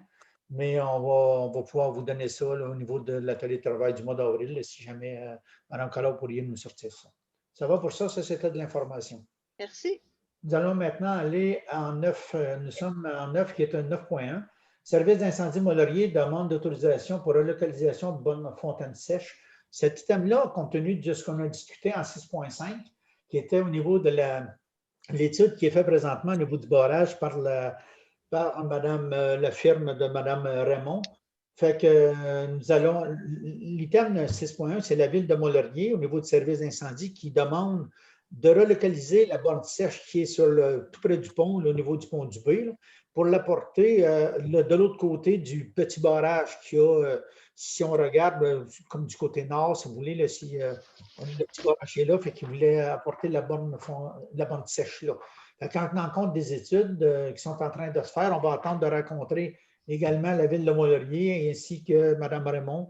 Mais on va pouvoir vous donner ça là, au niveau de l'atelier de travail du mois d'avril, si jamais Mme Collard pourriez nous sortir ça. Ça va pour ça? Ça, c'était de l'information. Merci. Nous allons maintenant aller en 9. Nous sommes en 9 qui est un 9.1. Service d'incendie Mont-Laurier demande d'autorisation pour relocalisation de Bonne-Fontaine Sèche. Cet item-là, compte tenu de ce qu'on a discuté en 6.5, qui était au niveau de l'étude qui est faite présentement au niveau du barrage par la firme de Mme Raymond. Fait que nous allons, l'item 6.1, c'est la ville de Mont-Laurier au niveau du service d'incendie qui demande de relocaliser la borne sèche qui est tout près du pont, là, au niveau du pont du B, là, pour l'apporter de l'autre côté du petit barrage qu'il y a, si on regarde comme du côté nord, si vous voulez, là, si le petit barrage est là, fait qu'il voulait apporter la borne sèche là. Quand on en compte des études qui sont en train de se faire, on va attendre de rencontrer également la ville de Mont-Laurier ainsi que Mme Raymond,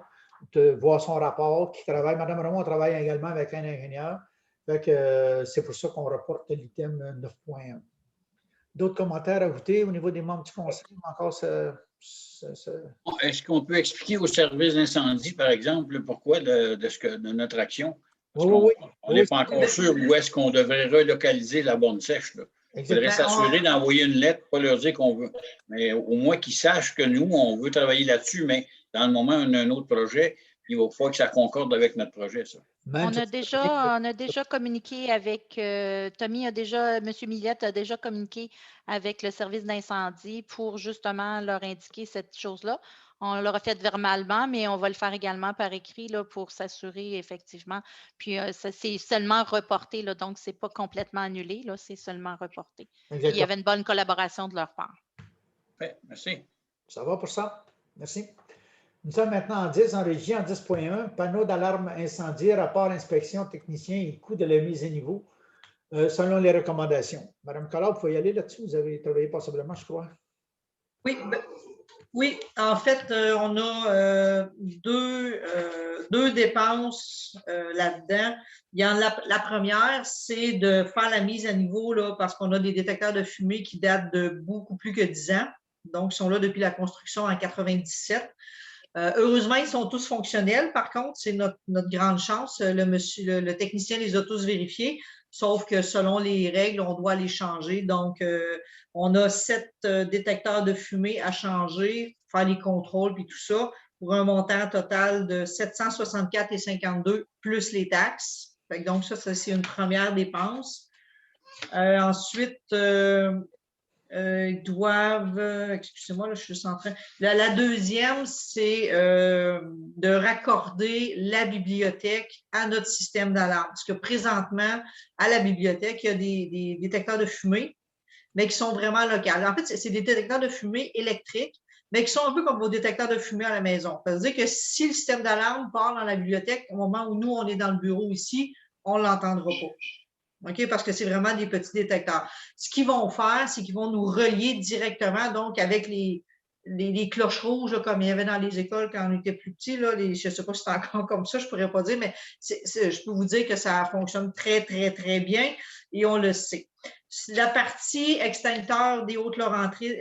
de voir son rapport qui travaille. Mme Raymond travaille également avec un ingénieur. C'est pour ça qu'on reporte l'item 9.1. D'autres commentaires à ajouter au niveau des membres du conseil? Est-ce qu'on peut expliquer au service d'incendie, par exemple, pourquoi de notre action? Oui. On n'est pas encore sûr où est-ce qu'on devrait relocaliser la borne sèche. Là. Il faudrait s'assurer d'envoyer une lettre, pas leur dire qu'on veut, mais au moins qu'ils sachent que nous, on veut travailler là-dessus, mais dans le moment, on a un autre projet, puis il va falloir que ça concorde avec notre projet, ça. On a déjà communiqué avec Tommy, M. Millette a déjà communiqué avec le service d'incendie pour justement leur indiquer cette chose-là. On l'aura fait verbalement, mais on va le faire également par écrit là, pour s'assurer effectivement. Puis ça c'est seulement reporté, là, donc ce n'est pas complètement annulé, c'est seulement reporté. Puis, il y avait une bonne collaboration de leur part. Ouais, merci. Ça va pour ça? Merci. Nous sommes maintenant en 10, en régie, en 10.1, panneau d'alarme incendie, rapport inspection technicien et coût de la mise à niveau, selon les recommandations. Madame Collard, vous pouvez y aller là-dessus. Vous avez travaillé possiblement, je crois. Oui, Oui, en fait, on a deux dépenses là-dedans. Il y en a, la première, c'est de faire la mise à niveau là, parce qu'on a des détecteurs de fumée qui datent de beaucoup plus que 10 ans. Donc, ils sont là depuis la construction en 97. Heureusement, ils sont tous fonctionnels. Par contre, c'est notre grande chance. Le technicien les a tous vérifiés, sauf que selon les règles, on doit les changer. Donc, on a 7 détecteurs de fumée à changer, faire les contrôles puis tout ça, pour un montant total de 764,52 plus les taxes. Fait que donc, ça c'est une première dépense. Ensuite, ils doivent, excusez-moi, là, je suis juste en train. La deuxième, c'est de raccorder la bibliothèque à notre système d'alarme. Parce que présentement, à la bibliothèque, il y a des détecteurs de fumée, mais qui sont vraiment locaux. En fait, c'est des détecteurs de fumée électriques, mais qui sont un peu comme vos détecteurs de fumée à la maison. Ça veut dire que si le système d'alarme part dans la bibliothèque, au moment où nous, on est dans le bureau ici, on ne l'entendra pas. OK? Parce que c'est vraiment des petits détecteurs. Ce qu'ils vont faire, c'est qu'ils vont nous relier directement, donc, avec les cloches rouges, là, comme il y avait dans les écoles quand on était plus petits. Là, je ne sais pas si c'est encore comme ça, je ne pourrais pas dire, mais je peux vous dire que ça fonctionne très, très, très bien et on le sait. La partie extincteur des Hautes-Laurentides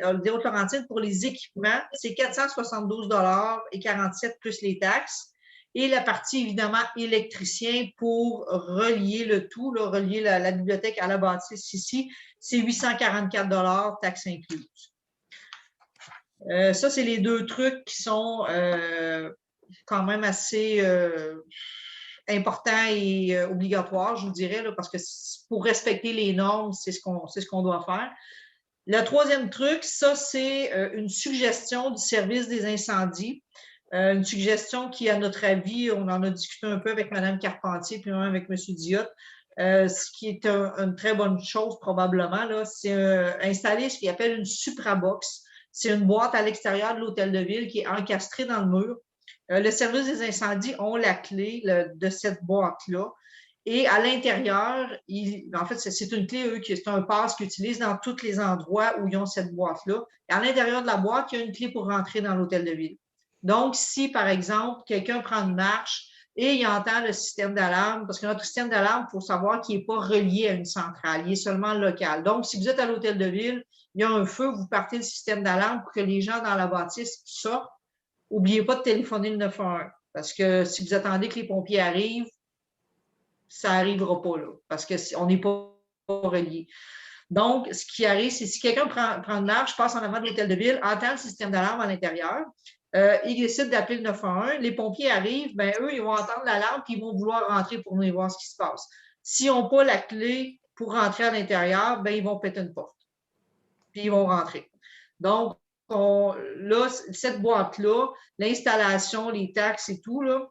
pour les équipements, c'est 472,47 $ plus les taxes. Et la partie, évidemment, électricien pour relier le tout, là, relier la bibliothèque à la bâtisse ici, c'est 844 $, taxes incluses. Ça, c'est les deux trucs qui sont quand même assez importants et obligatoires, je vous dirais, là, parce que pour respecter les normes, c'est ce qu'on doit faire. Le troisième truc, ça, c'est une suggestion du service des incendies. Une suggestion qui, à notre avis, on en a discuté un peu avec Mme Carpentier puis même avec M. Diotte, ce qui est une très bonne chose probablement, là, c'est installer ce qu'il appelle une suprabox. C'est une boîte à l'extérieur de l'hôtel de ville qui est encastrée dans le mur. Le service des incendies ont la clé de cette boîte-là. Et à l'intérieur, en fait, c'est une clé, c'est un pass qu'ils utilisent dans tous les endroits où ils ont cette boîte-là. Et à l'intérieur de la boîte, il y a une clé pour rentrer dans l'hôtel de ville. Donc, si, par exemple, quelqu'un prend une marche et il entend le système d'alarme, parce que notre système d'alarme, il faut savoir qu'il n'est pas relié à une centrale, il est seulement local. Donc, si vous êtes à l'hôtel de ville, il y a un feu, vous partez le système d'alarme pour que les gens dans la bâtisse sortent. N'oubliez pas de téléphoner le 911, parce que si vous attendez que les pompiers arrivent, ça n'arrivera pas là, parce qu'on n'est pas relié. Donc, ce qui arrive, c'est si quelqu'un prend une marche, passe en avant de l'hôtel de ville, entend le système d'alarme à l'intérieur, ils décident d'appeler le 911, les pompiers arrivent, ben eux, ils vont entendre l'alarme puis ils vont vouloir rentrer pour venir voir ce qui se passe. S'ils n'ont pas la clé pour rentrer à l'intérieur, ben ils vont péter une porte. Puis ils vont rentrer. Donc, là, cette boîte-là, l'installation, les taxes et tout, là,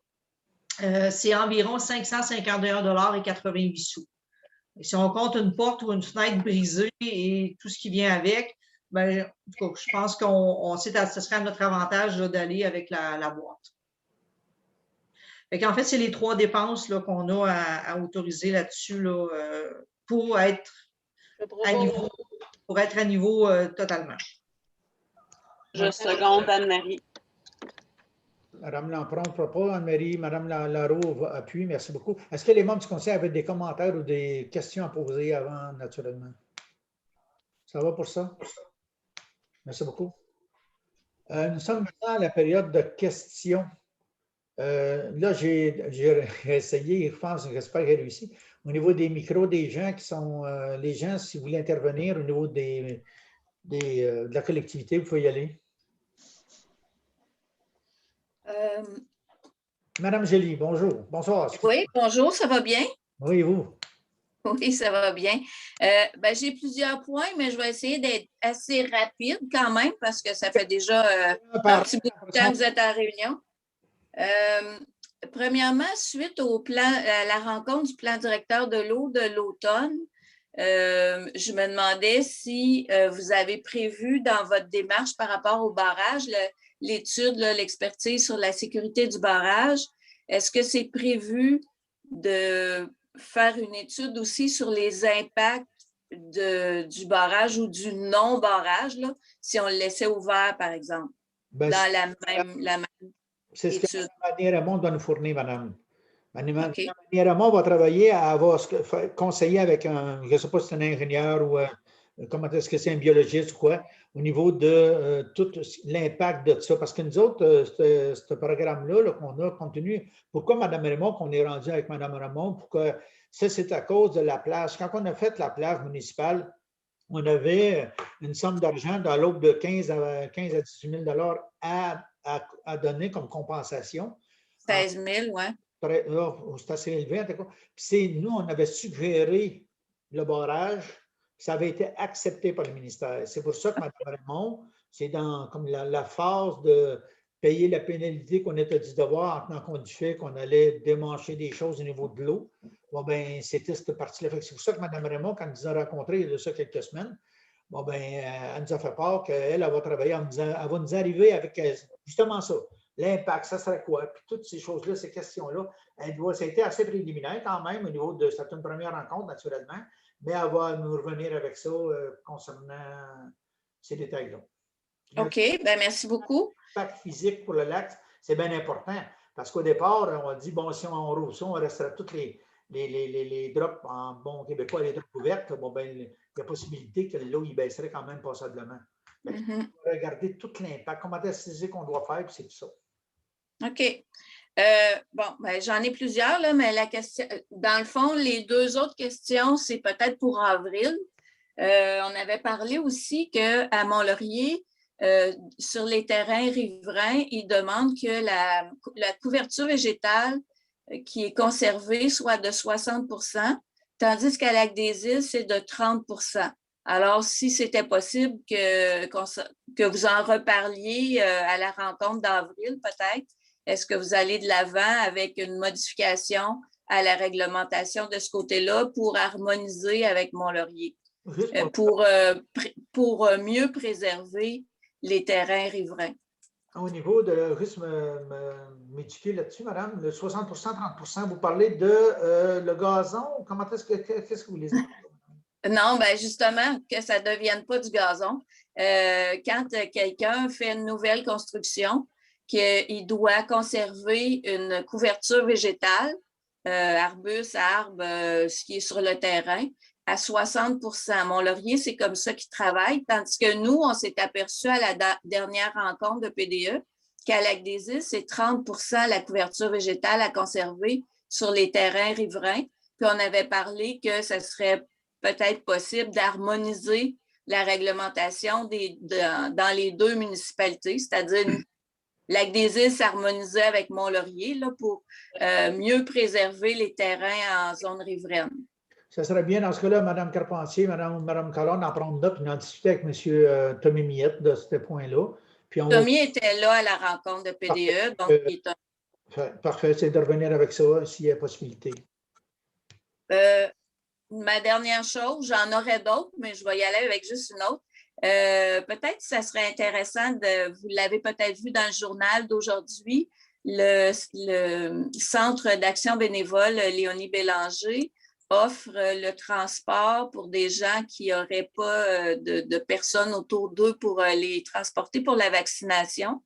c'est environ 551,88 $. Et si on compte une porte ou une fenêtre brisée et tout ce qui vient avec, ben, en tout cas, je pense qu'on sait que ce serait à notre avantage d'aller avec la boîte. Fait qu'en fait, c'est les 3 dépenses qu'on a à autoriser là-dessus là, pour être à niveau totalement. Je seconde Anne-Marie. Madame Lampron, propos, Anne-Marie, Madame Laroux appuie, merci beaucoup. Est-ce que les membres du conseil avaient des commentaires ou des questions à poser avant, naturellement? Ça va pour ça? Merci beaucoup. Nous sommes maintenant à la période de questions. Là, j'ai essayé, je pense, j'espère que j'ai réussi. Au niveau des micros des gens qui sont, les gens, si vous voulez intervenir au niveau de la collectivité, vous pouvez y aller. Madame Gély, bonjour. Bonsoir. Oui, bonjour, ça va bien? Oui, et vous? Oui, ça va bien. J'ai plusieurs points, mais je vais essayer d'être assez rapide quand même parce que ça fait déjà un petit bout de temps que vous êtes en réunion. Premièrement, suite à la rencontre du plan directeur de l'eau de l'automne, je me demandais si vous avez prévu dans votre démarche par rapport au barrage, l'étude, l'expertise sur la sécurité du barrage, est-ce que c'est prévu de faire une étude aussi sur les impacts du barrage ou du non-barrage, si on le laissait ouvert, par exemple? Ben, dans la même c'est ce que étude. Mme Raymond doit nous fournir, madame. Mme OK. Raymond va travailler à avoir conseiller avec un, je ne sais pas si c'est un ingénieur ou comment est-ce que c'est un biologiste ou quoi, au niveau de tout l'impact de ça. Parce que nous autres, ce programme-là là, qu'on a, compte tenu, pourquoi Mme Raymond, qu'on est rendu avec Mme Raymond, pourquoi ça, c'est à cause de la plage. Quand on a fait la plage municipale, on avait une somme d'argent dans l'ordre de 15 à 18 000 à donner comme compensation. 16 000, oui. C'est assez élevé, en tout cas. Puis nous, on avait suggéré le barrage, ça avait été accepté par le ministère. C'est pour ça que Mme Raymond, c'est dans comme la phase de payer la pénalité qu'on était dit devoir en tenant compte du fait qu'on allait démancher des choses au niveau de l'eau. Bon, ben, c'était cette partie-là. C'est pour ça que Mme Raymond, quand elle nous a rencontrés il y a de ça quelques semaines, bon, ben, elle nous a fait part qu'elle va travailler, elle va nous arriver avec justement ça. L'impact, ça serait quoi? Puis toutes ces choses-là, ces questions-là, ça a été assez préliminaire quand même au niveau de, c'est une première rencontre naturellement, mais elle va nous revenir avec ça concernant ces détails-là. OK, bien merci beaucoup. L'impact physique pour le lac, c'est bien important parce qu'au départ, on dit, bon, si on roule ça, on restera toutes les drops en bon québécois, les drops ouvertes, bon, ben, il y a possibilité que l'eau il baisserait quand même passablement. On va regarder tout l'impact, comment est-ce qu'on doit faire, puis c'est tout ça. OK. Bon, ben, j'en ai plusieurs, là, mais la question, dans le fond, les deux autres questions, c'est peut-être pour avril. On avait parlé aussi qu'à Mont-Laurier, sur les terrains riverains, ils demandent que la couverture végétale qui est conservée soit de 60 %, tandis qu'à Lac-des-Îles, c'est de 30 %. Alors, si c'était possible que vous en reparliez à la rencontre d'avril, peut-être, est-ce que vous allez de l'avant avec une modification à la réglementation de ce côté-là pour harmoniser avec Mont-Laurier, pour mieux préserver les terrains riverains? Au niveau de risque m'éduquer là-dessus, madame, le 60 30 vous parlez de le gazon. Qu'est-ce que vous voulez dire? Non, bien justement, que ça ne devienne pas du gazon. Quand quelqu'un fait une nouvelle construction, qu'il doit conserver une couverture végétale, arbustes, arbres, ce qui est sur le terrain, à 60 %. Mont-Laurier, c'est comme ça qu'ils travaillent, tandis que nous, on s'est aperçu à la dernière rencontre de PDE qu'à Lac-des-Îles, c'est 30 % la couverture végétale à conserver sur les terrains riverains. Puis on avait parlé que ce serait peut-être possible d'harmoniser la réglementation dans les deux municipalités, c'est-à-dire Lac-des-Îles s'harmoniser avec Mont-Laurier là, pour mieux préserver les terrains en zone riveraine. Ça serait bien dans ce cas-là, Mme Carpentier, Mme Colonne, en prendre là, puis en discuter avec M. Tommy Miette de ce point-là. Tommy était là à la rencontre de PDE, donc il est Parfait, c'est de revenir avec ça s'il y a possibilité. Ma dernière chose, j'en aurais d'autres, mais je vais y aller avec juste une autre. Peut-être que ça serait intéressant, vous l'avez peut-être vu dans le journal d'aujourd'hui, le Centre d'action bénévole Léonie Bélanger offre le transport pour des gens qui n'auraient pas de personnes autour d'eux pour les transporter pour la vaccination.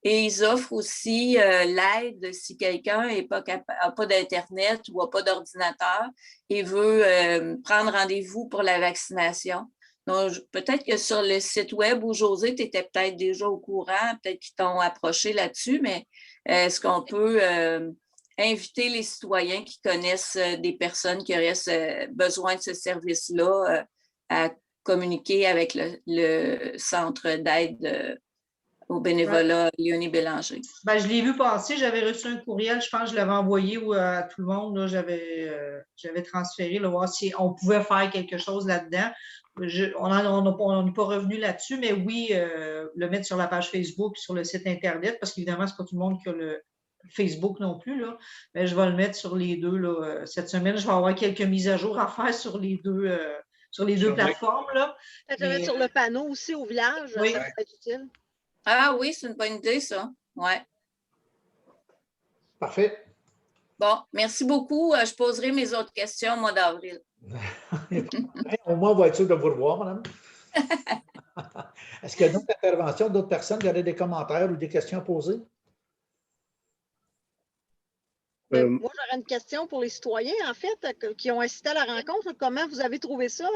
Et ils offrent aussi l'aide si quelqu'un n'a pas d'Internet ou n'a pas d'ordinateur et veut prendre rendez-vous pour la vaccination. Donc, peut-être que sur le site web où José, tu étais peut-être déjà au courant, peut-être qu'ils t'ont approché là-dessus, mais est-ce qu'on peut inviter les citoyens qui connaissent des personnes qui auraient besoin de ce service-là à communiquer avec le centre d'aide au bénévolat Léonie Bélanger? Ben, je l'ai vu passer, j'avais reçu un courriel, je pense que je l'avais envoyé à tout le monde. J'avais transféré, là, voir si on pouvait faire quelque chose là-dedans. On n'est pas revenu là-dessus, mais oui, le mettre sur la page Facebook et sur le site Internet, parce qu'évidemment, ce n'est pas tout le monde qui a le Facebook non plus. Là. Mais je vais le mettre sur les deux. Là, cette semaine, je vais avoir quelques mises à jour à faire sur les deux. Sur les deux plateformes. Peut-être le mettre sur le panneau aussi au village, oui. Ça peut être utile. Ah oui, c'est une bonne idée, ça. Oui. Parfait. Bon, merci beaucoup. Je poserai mes autres questions au mois d'avril. Au moins, on va être sûr de vous revoir, madame. Est-ce qu'il y a d'autres interventions, d'autres personnes qui auraient des commentaires ou des questions à poser? Moi, j'aurais une question pour les citoyens, en fait, qui ont assisté à la rencontre. Comment vous avez trouvé ça,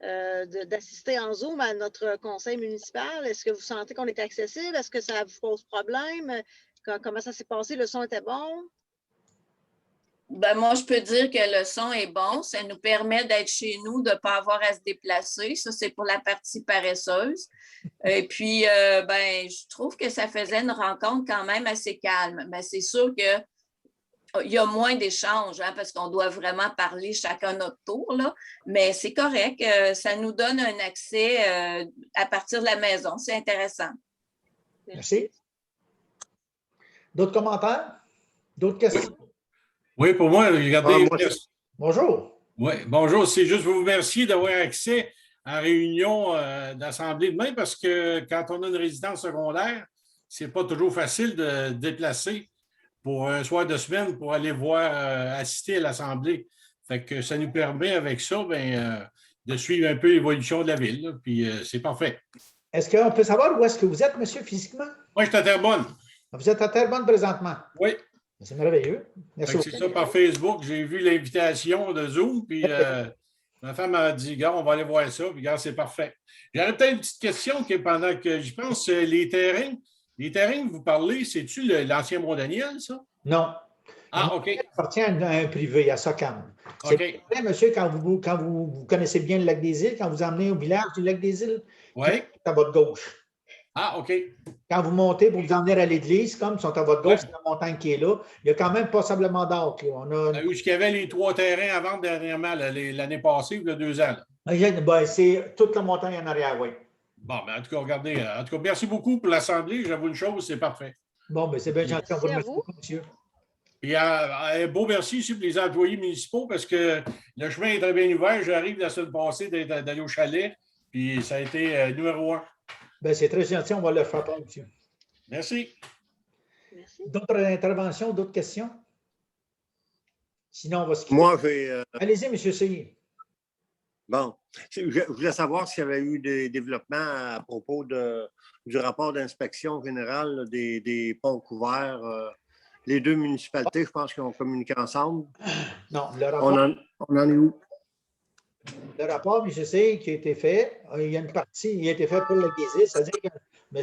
d'assister en Zoom à notre conseil municipal? Est-ce que vous sentez qu'on est accessible? Est-ce que ça vous pose problème? Comment ça s'est passé? Le son était bon? Ben, moi, je peux dire que le son est bon. Ça nous permet d'être chez nous, de ne pas avoir à se déplacer. Ça, c'est pour la partie paresseuse. Et puis, ben, je trouve que ça faisait une rencontre quand même assez calme. Ben, c'est sûr que il y a moins d'échanges, hein, parce qu'on doit vraiment parler chacun notre tour, là. Mais c'est correct. Ça nous donne un accès à partir de la maison. C'est intéressant. Merci. D'autres commentaires? D'autres questions? Oui, pour moi, regardez. Bonjour. Oui, bonjour. C'est juste vous remercier d'avoir accès à la réunion d'assemblée demain parce que quand on a une résidence secondaire, ce n'est pas toujours facile de déplacer pour un soir de semaine pour aller voir, assister à l'assemblée. Fait que ça nous permet avec ça de suivre un peu l'évolution de la ville. Là, puis c'est parfait. Est-ce qu'on peut savoir où est-ce que vous êtes, monsieur, physiquement? Moi, je suis à Terrebonne. Vous êtes à Terrebonne présentement? Oui. C'est merveilleux. Merci. C'est ça par Facebook. J'ai vu l'invitation de Zoom, puis ma femme m'a dit, gars, on va aller voir ça, puis gars, c'est parfait. J'aurais peut-être une petite question que pendant que je pense, les terrains que vous parlez, c'est-tu l'ancien Mont-Daniel, ça? Non. Ah, OK. Ça appartient à un privé, à SOCAM. C'est OK. vrai, monsieur, quand vous connaissez bien le lac des Îles, quand vous emmenez au village du lac des Îles, oui. à votre gauche. Ah, OK. Quand vous montez pour vous emmener à l'église, comme ils sont à votre gauche, c'est la montagne qui est là, il y a quand même passablement d'arc. Où il y avait les 3 terrains à vendre dernièrement, l'année passée ou il y a 2 ans? Ben, c'est toute la montagne en arrière, oui. Bon, ben, en tout cas, regardez. En tout cas, merci beaucoup pour l'Assemblée. J'avoue une chose, c'est parfait. Bon, ben, c'est bien gentil. On vous remercie beaucoup, monsieur. Et un beau merci aussi pour les employés municipaux parce que le chemin est très bien ouvert. J'arrive la semaine passée d'aller au chalet, puis ça a été numéro 1. Ben, c'est très gentil. On va le faire part, monsieur. Merci. D'autres interventions, d'autres questions? Sinon, on va se quitter. Moi, j'ai. Allez-y, M. Sey. Bon. Je voulais savoir s'il y avait eu des développements à propos du rapport d'inspection générale des ponts couverts. Les 2 municipalités, je pense qu'ils ont communiqué ensemble. Non, le rapport. On en est où? Le rapport, M. Sey, qui a été fait, il y a une partie, il a été fait pour le Guézis, c'est-à-dire que M.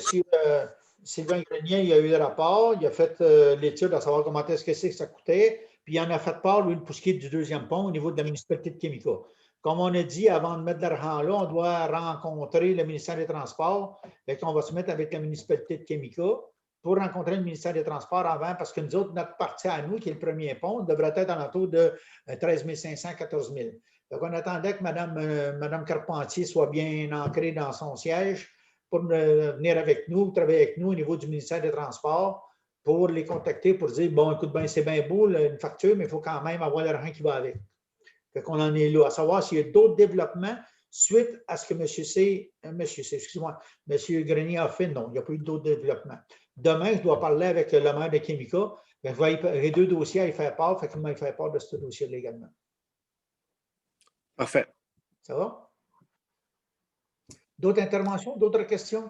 Sylvain Grenier, il a eu le rapport, il a fait l'étude à savoir comment est-ce que ça coûtait, puis il en a fait part, lui, pour ce qui est du 2e pont au niveau de la municipalité de Quémica. Comme on a dit, avant de mettre de l'argent là, on doit rencontrer le ministère des Transports. Fait qu'on va se mettre avec la municipalité de Quémica pour rencontrer le ministère des Transports avant, parce que nous autres, notre partie à nous, qui est le premier pont, devrait être en autour de 13 500, 14 000. Donc, on attendait que Mme Carpentier soit bien ancrée dans son siège pour venir avec nous, travailler avec nous au niveau du ministère des Transports pour les contacter, pour dire, bon, écoute, ben, c'est bien beau une facture, mais il faut quand même avoir l'argent qui va avec. Fait qu'on en est là, à savoir s'il y a d'autres développements suite à ce que M. Grenier a fait. Non, il n'y a pas eu d'autres développements. Demain, je dois parler avec le maire de Quémica. J'ai 2 dossiers à y faire part, fait qu'il m'a fait part de ce dossier-là également. Parfait. Ça va? D'autres interventions, d'autres questions?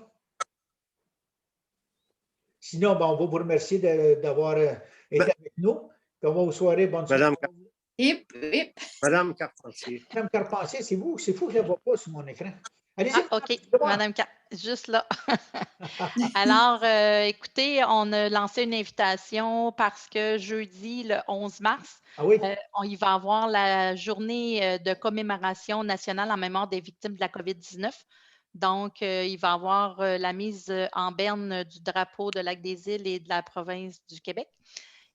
Sinon, ben, on va vous remercier d'avoir été avec nous. Puis on va vous souhaiter bonne soirée. Madame Carpentier. Madame Carpentier, c'est vous? C'est fou que je ne la vois pas sur mon écran. Allez-y. Ah, OK. Madame juste là. Alors, écoutez, on a lancé une invitation parce que jeudi, le 11 mars, il va y avoir la journée de commémoration nationale en mémoire des victimes de la COVID-19. Donc, il va y avoir la mise en berne du drapeau de Lac-des-Îles et de la province du Québec.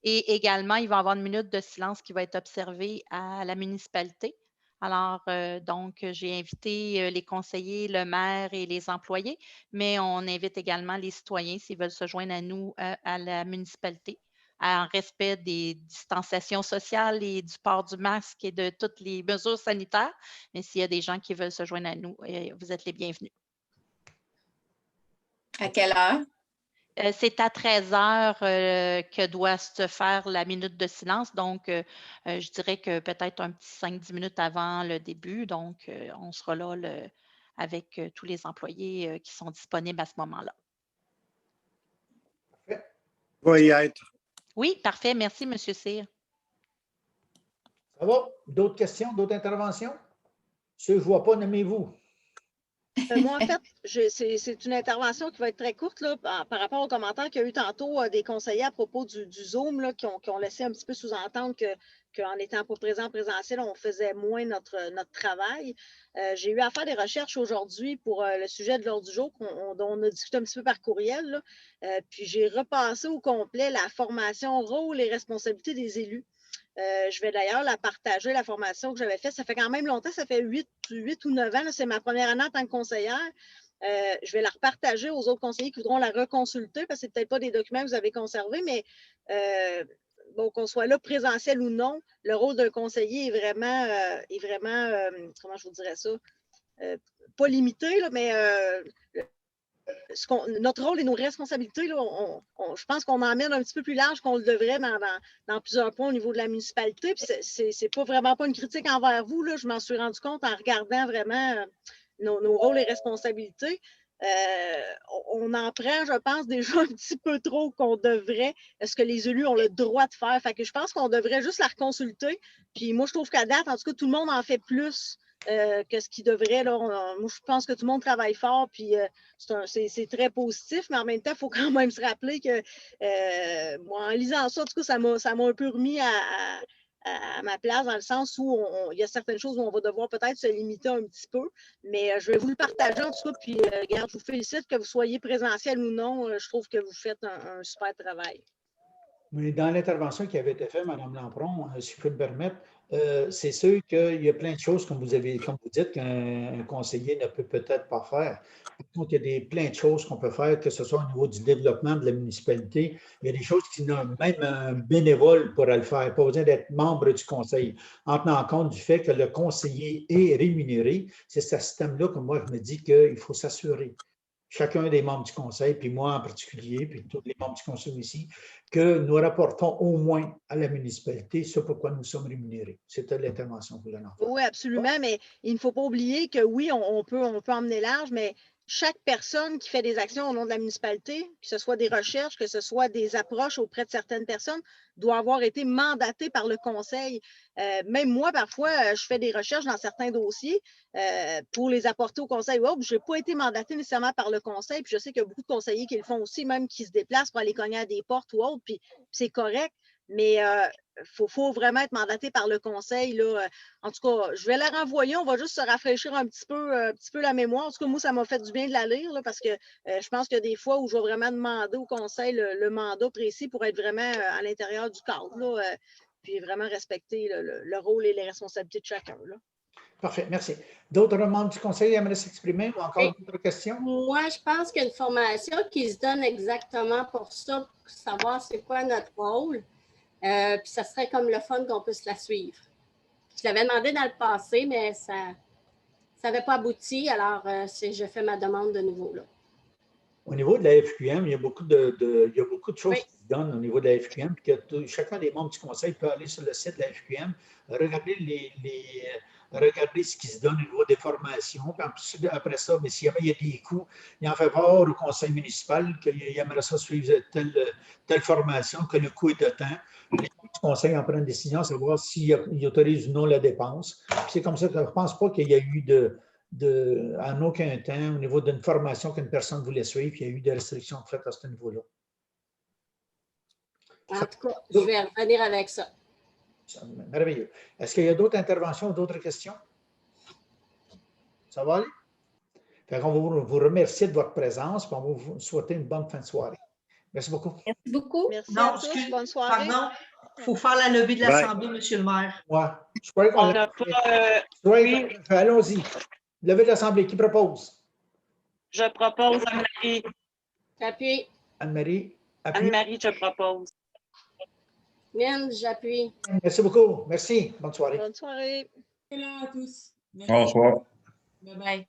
Et également, il va y avoir une minute de silence qui va être observée à la municipalité. Alors, donc, j'ai invité les conseillers, le maire et les employés, mais on invite également les citoyens s'ils veulent se joindre à nous à la municipalité, en respect des distanciations sociales et du port du masque et de toutes les mesures sanitaires. Mais s'il y a des gens qui veulent se joindre à nous, vous êtes les bienvenus. À quelle heure? C'est à 13 heures que doit se faire la minute de silence. Donc, je dirais que peut-être un petit 5-10 minutes avant le début. Donc, on sera là avec tous les employés qui sont disponibles à ce moment-là. Va y être. Oui, parfait. Merci, M. Cyr. Ça va? D'autres questions, d'autres interventions? Ceux que je ne vois pas, nommez-vous. Moi, en fait, c'est une intervention qui va être très courte là, par rapport aux commentaires qu'il y a eu tantôt des conseillers à propos du Zoom là, qui ont laissé un petit peu sous-entendre qu'en étant pas présent en présentiel, on faisait moins notre travail. J'ai eu à faire des recherches aujourd'hui pour le sujet de l'ordre du jour dont on a discuté un petit peu par courriel. Là. Puis j'ai repassé au complet la formation rôle et responsabilité des élus. Je vais d'ailleurs la partager, la formation que j'avais faite. Ça fait quand même longtemps, ça fait 8 ou 9 ans. C'est ma première année en tant que conseillère. Je vais la repartager aux autres conseillers qui voudront la reconsulter parce que ce n'est peut-être pas des documents que vous avez conservés, mais bon, qu'on soit là présentiel ou non, le rôle d'un conseiller est vraiment comment je vous dirais ça, pas limité, là, mais notre rôle et nos responsabilités, là, je pense qu'on emmène un petit peu plus large qu'on le devrait dans plusieurs points au niveau de la municipalité. Puis c'est vraiment pas une critique envers vous. Là, je m'en suis rendu compte en regardant vraiment nos rôles et responsabilités. On en prend, je pense, déjà un petit peu trop qu'on devrait. Est-ce que les élus ont le droit de faire? Fait que je pense qu'on devrait juste la reconsulter. Puis moi, je trouve qu'à date, en tout cas, tout le monde en fait plus que ce qu'il devrait. Là. Moi, je pense que tout le monde travaille fort, puis c'est très positif, mais en même temps, il faut quand même se rappeler que moi, en lisant ça, en tout cas, ça m'a un peu remis à ma place, dans le sens où il y a certaines choses où on va devoir peut-être se limiter un petit peu, mais je vais vous le partager en tout cas, puis regarde, je vous félicite que vous soyez présentiel ou non, je trouve que vous faites un super travail. Mais dans l'intervention qui avait été faite, Mme Lampron, si je peux me permettre, c'est sûr qu'il y a plein de choses, comme vous dites, qu'un conseiller ne peut peut-être pas faire. Donc, il y a plein de choses qu'on peut faire, que ce soit au niveau du développement de la municipalité. Il y a des choses qui n'ont même un bénévole pourra le faire, pas besoin d'être membre du conseil. En tenant compte du fait que le conseiller est rémunéré, c'est ce système-là que moi, je me dis qu'il faut s'assurer. Chacun des membres du conseil, puis moi en particulier, puis tous les membres du conseil aussi, que nous rapportons au moins à la municipalité ce pourquoi nous sommes rémunérés. C'était l'intervention pour l'enfant. Oui, absolument, mais il ne faut pas oublier que oui, on peut emmener large, mais chaque personne qui fait des actions au nom de la municipalité, que ce soit des recherches, que ce soit des approches auprès de certaines personnes, doit avoir été mandatée par le conseil. Même moi, parfois, je fais des recherches dans certains dossiers pour les apporter au conseil. Je n'ai pas été mandatée nécessairement par le conseil, puis je sais qu'il y a beaucoup de conseillers qui le font aussi, même qui se déplacent pour aller cogner à des portes ou autres, puis c'est correct, mais il faut vraiment être mandaté par le conseil. Là. En tout cas, je vais la renvoyer. On va juste se rafraîchir un petit peu la mémoire. En tout cas, moi, ça m'a fait du bien de la lire là, parce que je pense qu'il y a des fois où je vais vraiment demander au conseil le mandat précis pour être vraiment à l'intérieur du cadre. Là, puis vraiment respecter le rôle et les responsabilités de chacun. Là. Parfait, merci. D'autres membres du conseil aimeraient s'exprimer ou encore d'autres questions? Moi, je pense qu'il y a une formation qui se donne exactement pour ça, pour savoir c'est quoi notre rôle. Puis ça serait comme le fun qu'on puisse la suivre. Je l'avais demandé dans le passé, mais ça n'avait pas abouti. Alors, je fais ma demande de nouveau. Là. Au niveau de la FQM, il y a beaucoup de choses qui se donnent au niveau de la FQM. Puis que chacun des membres du conseil peut aller sur le site de la FQM, regarder ce qui se donne au niveau des formations. Puis après ça, mais s'il y a des coûts, il en fait part au conseil municipal qu'il aimerait ça suivre telle formation, que le coût est de temps. Les membres du conseil en prennent une décision, savoir s'ils autorisent ou non la dépense. C'est comme ça que je ne pense pas qu'il y a eu en aucun temps, au niveau d'une formation qu'une personne voulait suivre, il y a eu des restrictions faites à ce niveau-là. En tout cas, je vais revenir avec ça. Merveilleux. Est-ce qu'il y a d'autres interventions ou d'autres questions? Ça va aller? On va vous remercier de votre présence et on va vous souhaiter une bonne fin de soirée. Merci beaucoup. Merci beaucoup. Merci à tous. Bonne soirée. Pardon, il faut faire la levée de l'Assemblée, Monsieur le maire. Ouais. Je croyais qu'on l'a fait. Allons-y. Levée de l'Assemblée. Qui propose? Je propose Anne-Marie. J'appuie. Anne-Marie. Anne-Marie, je propose. Mine, j'appuie. Merci beaucoup. Merci. Bonne soirée. Bonne soirée. Bonne soirée à tous. Bonsoir. Bye bye.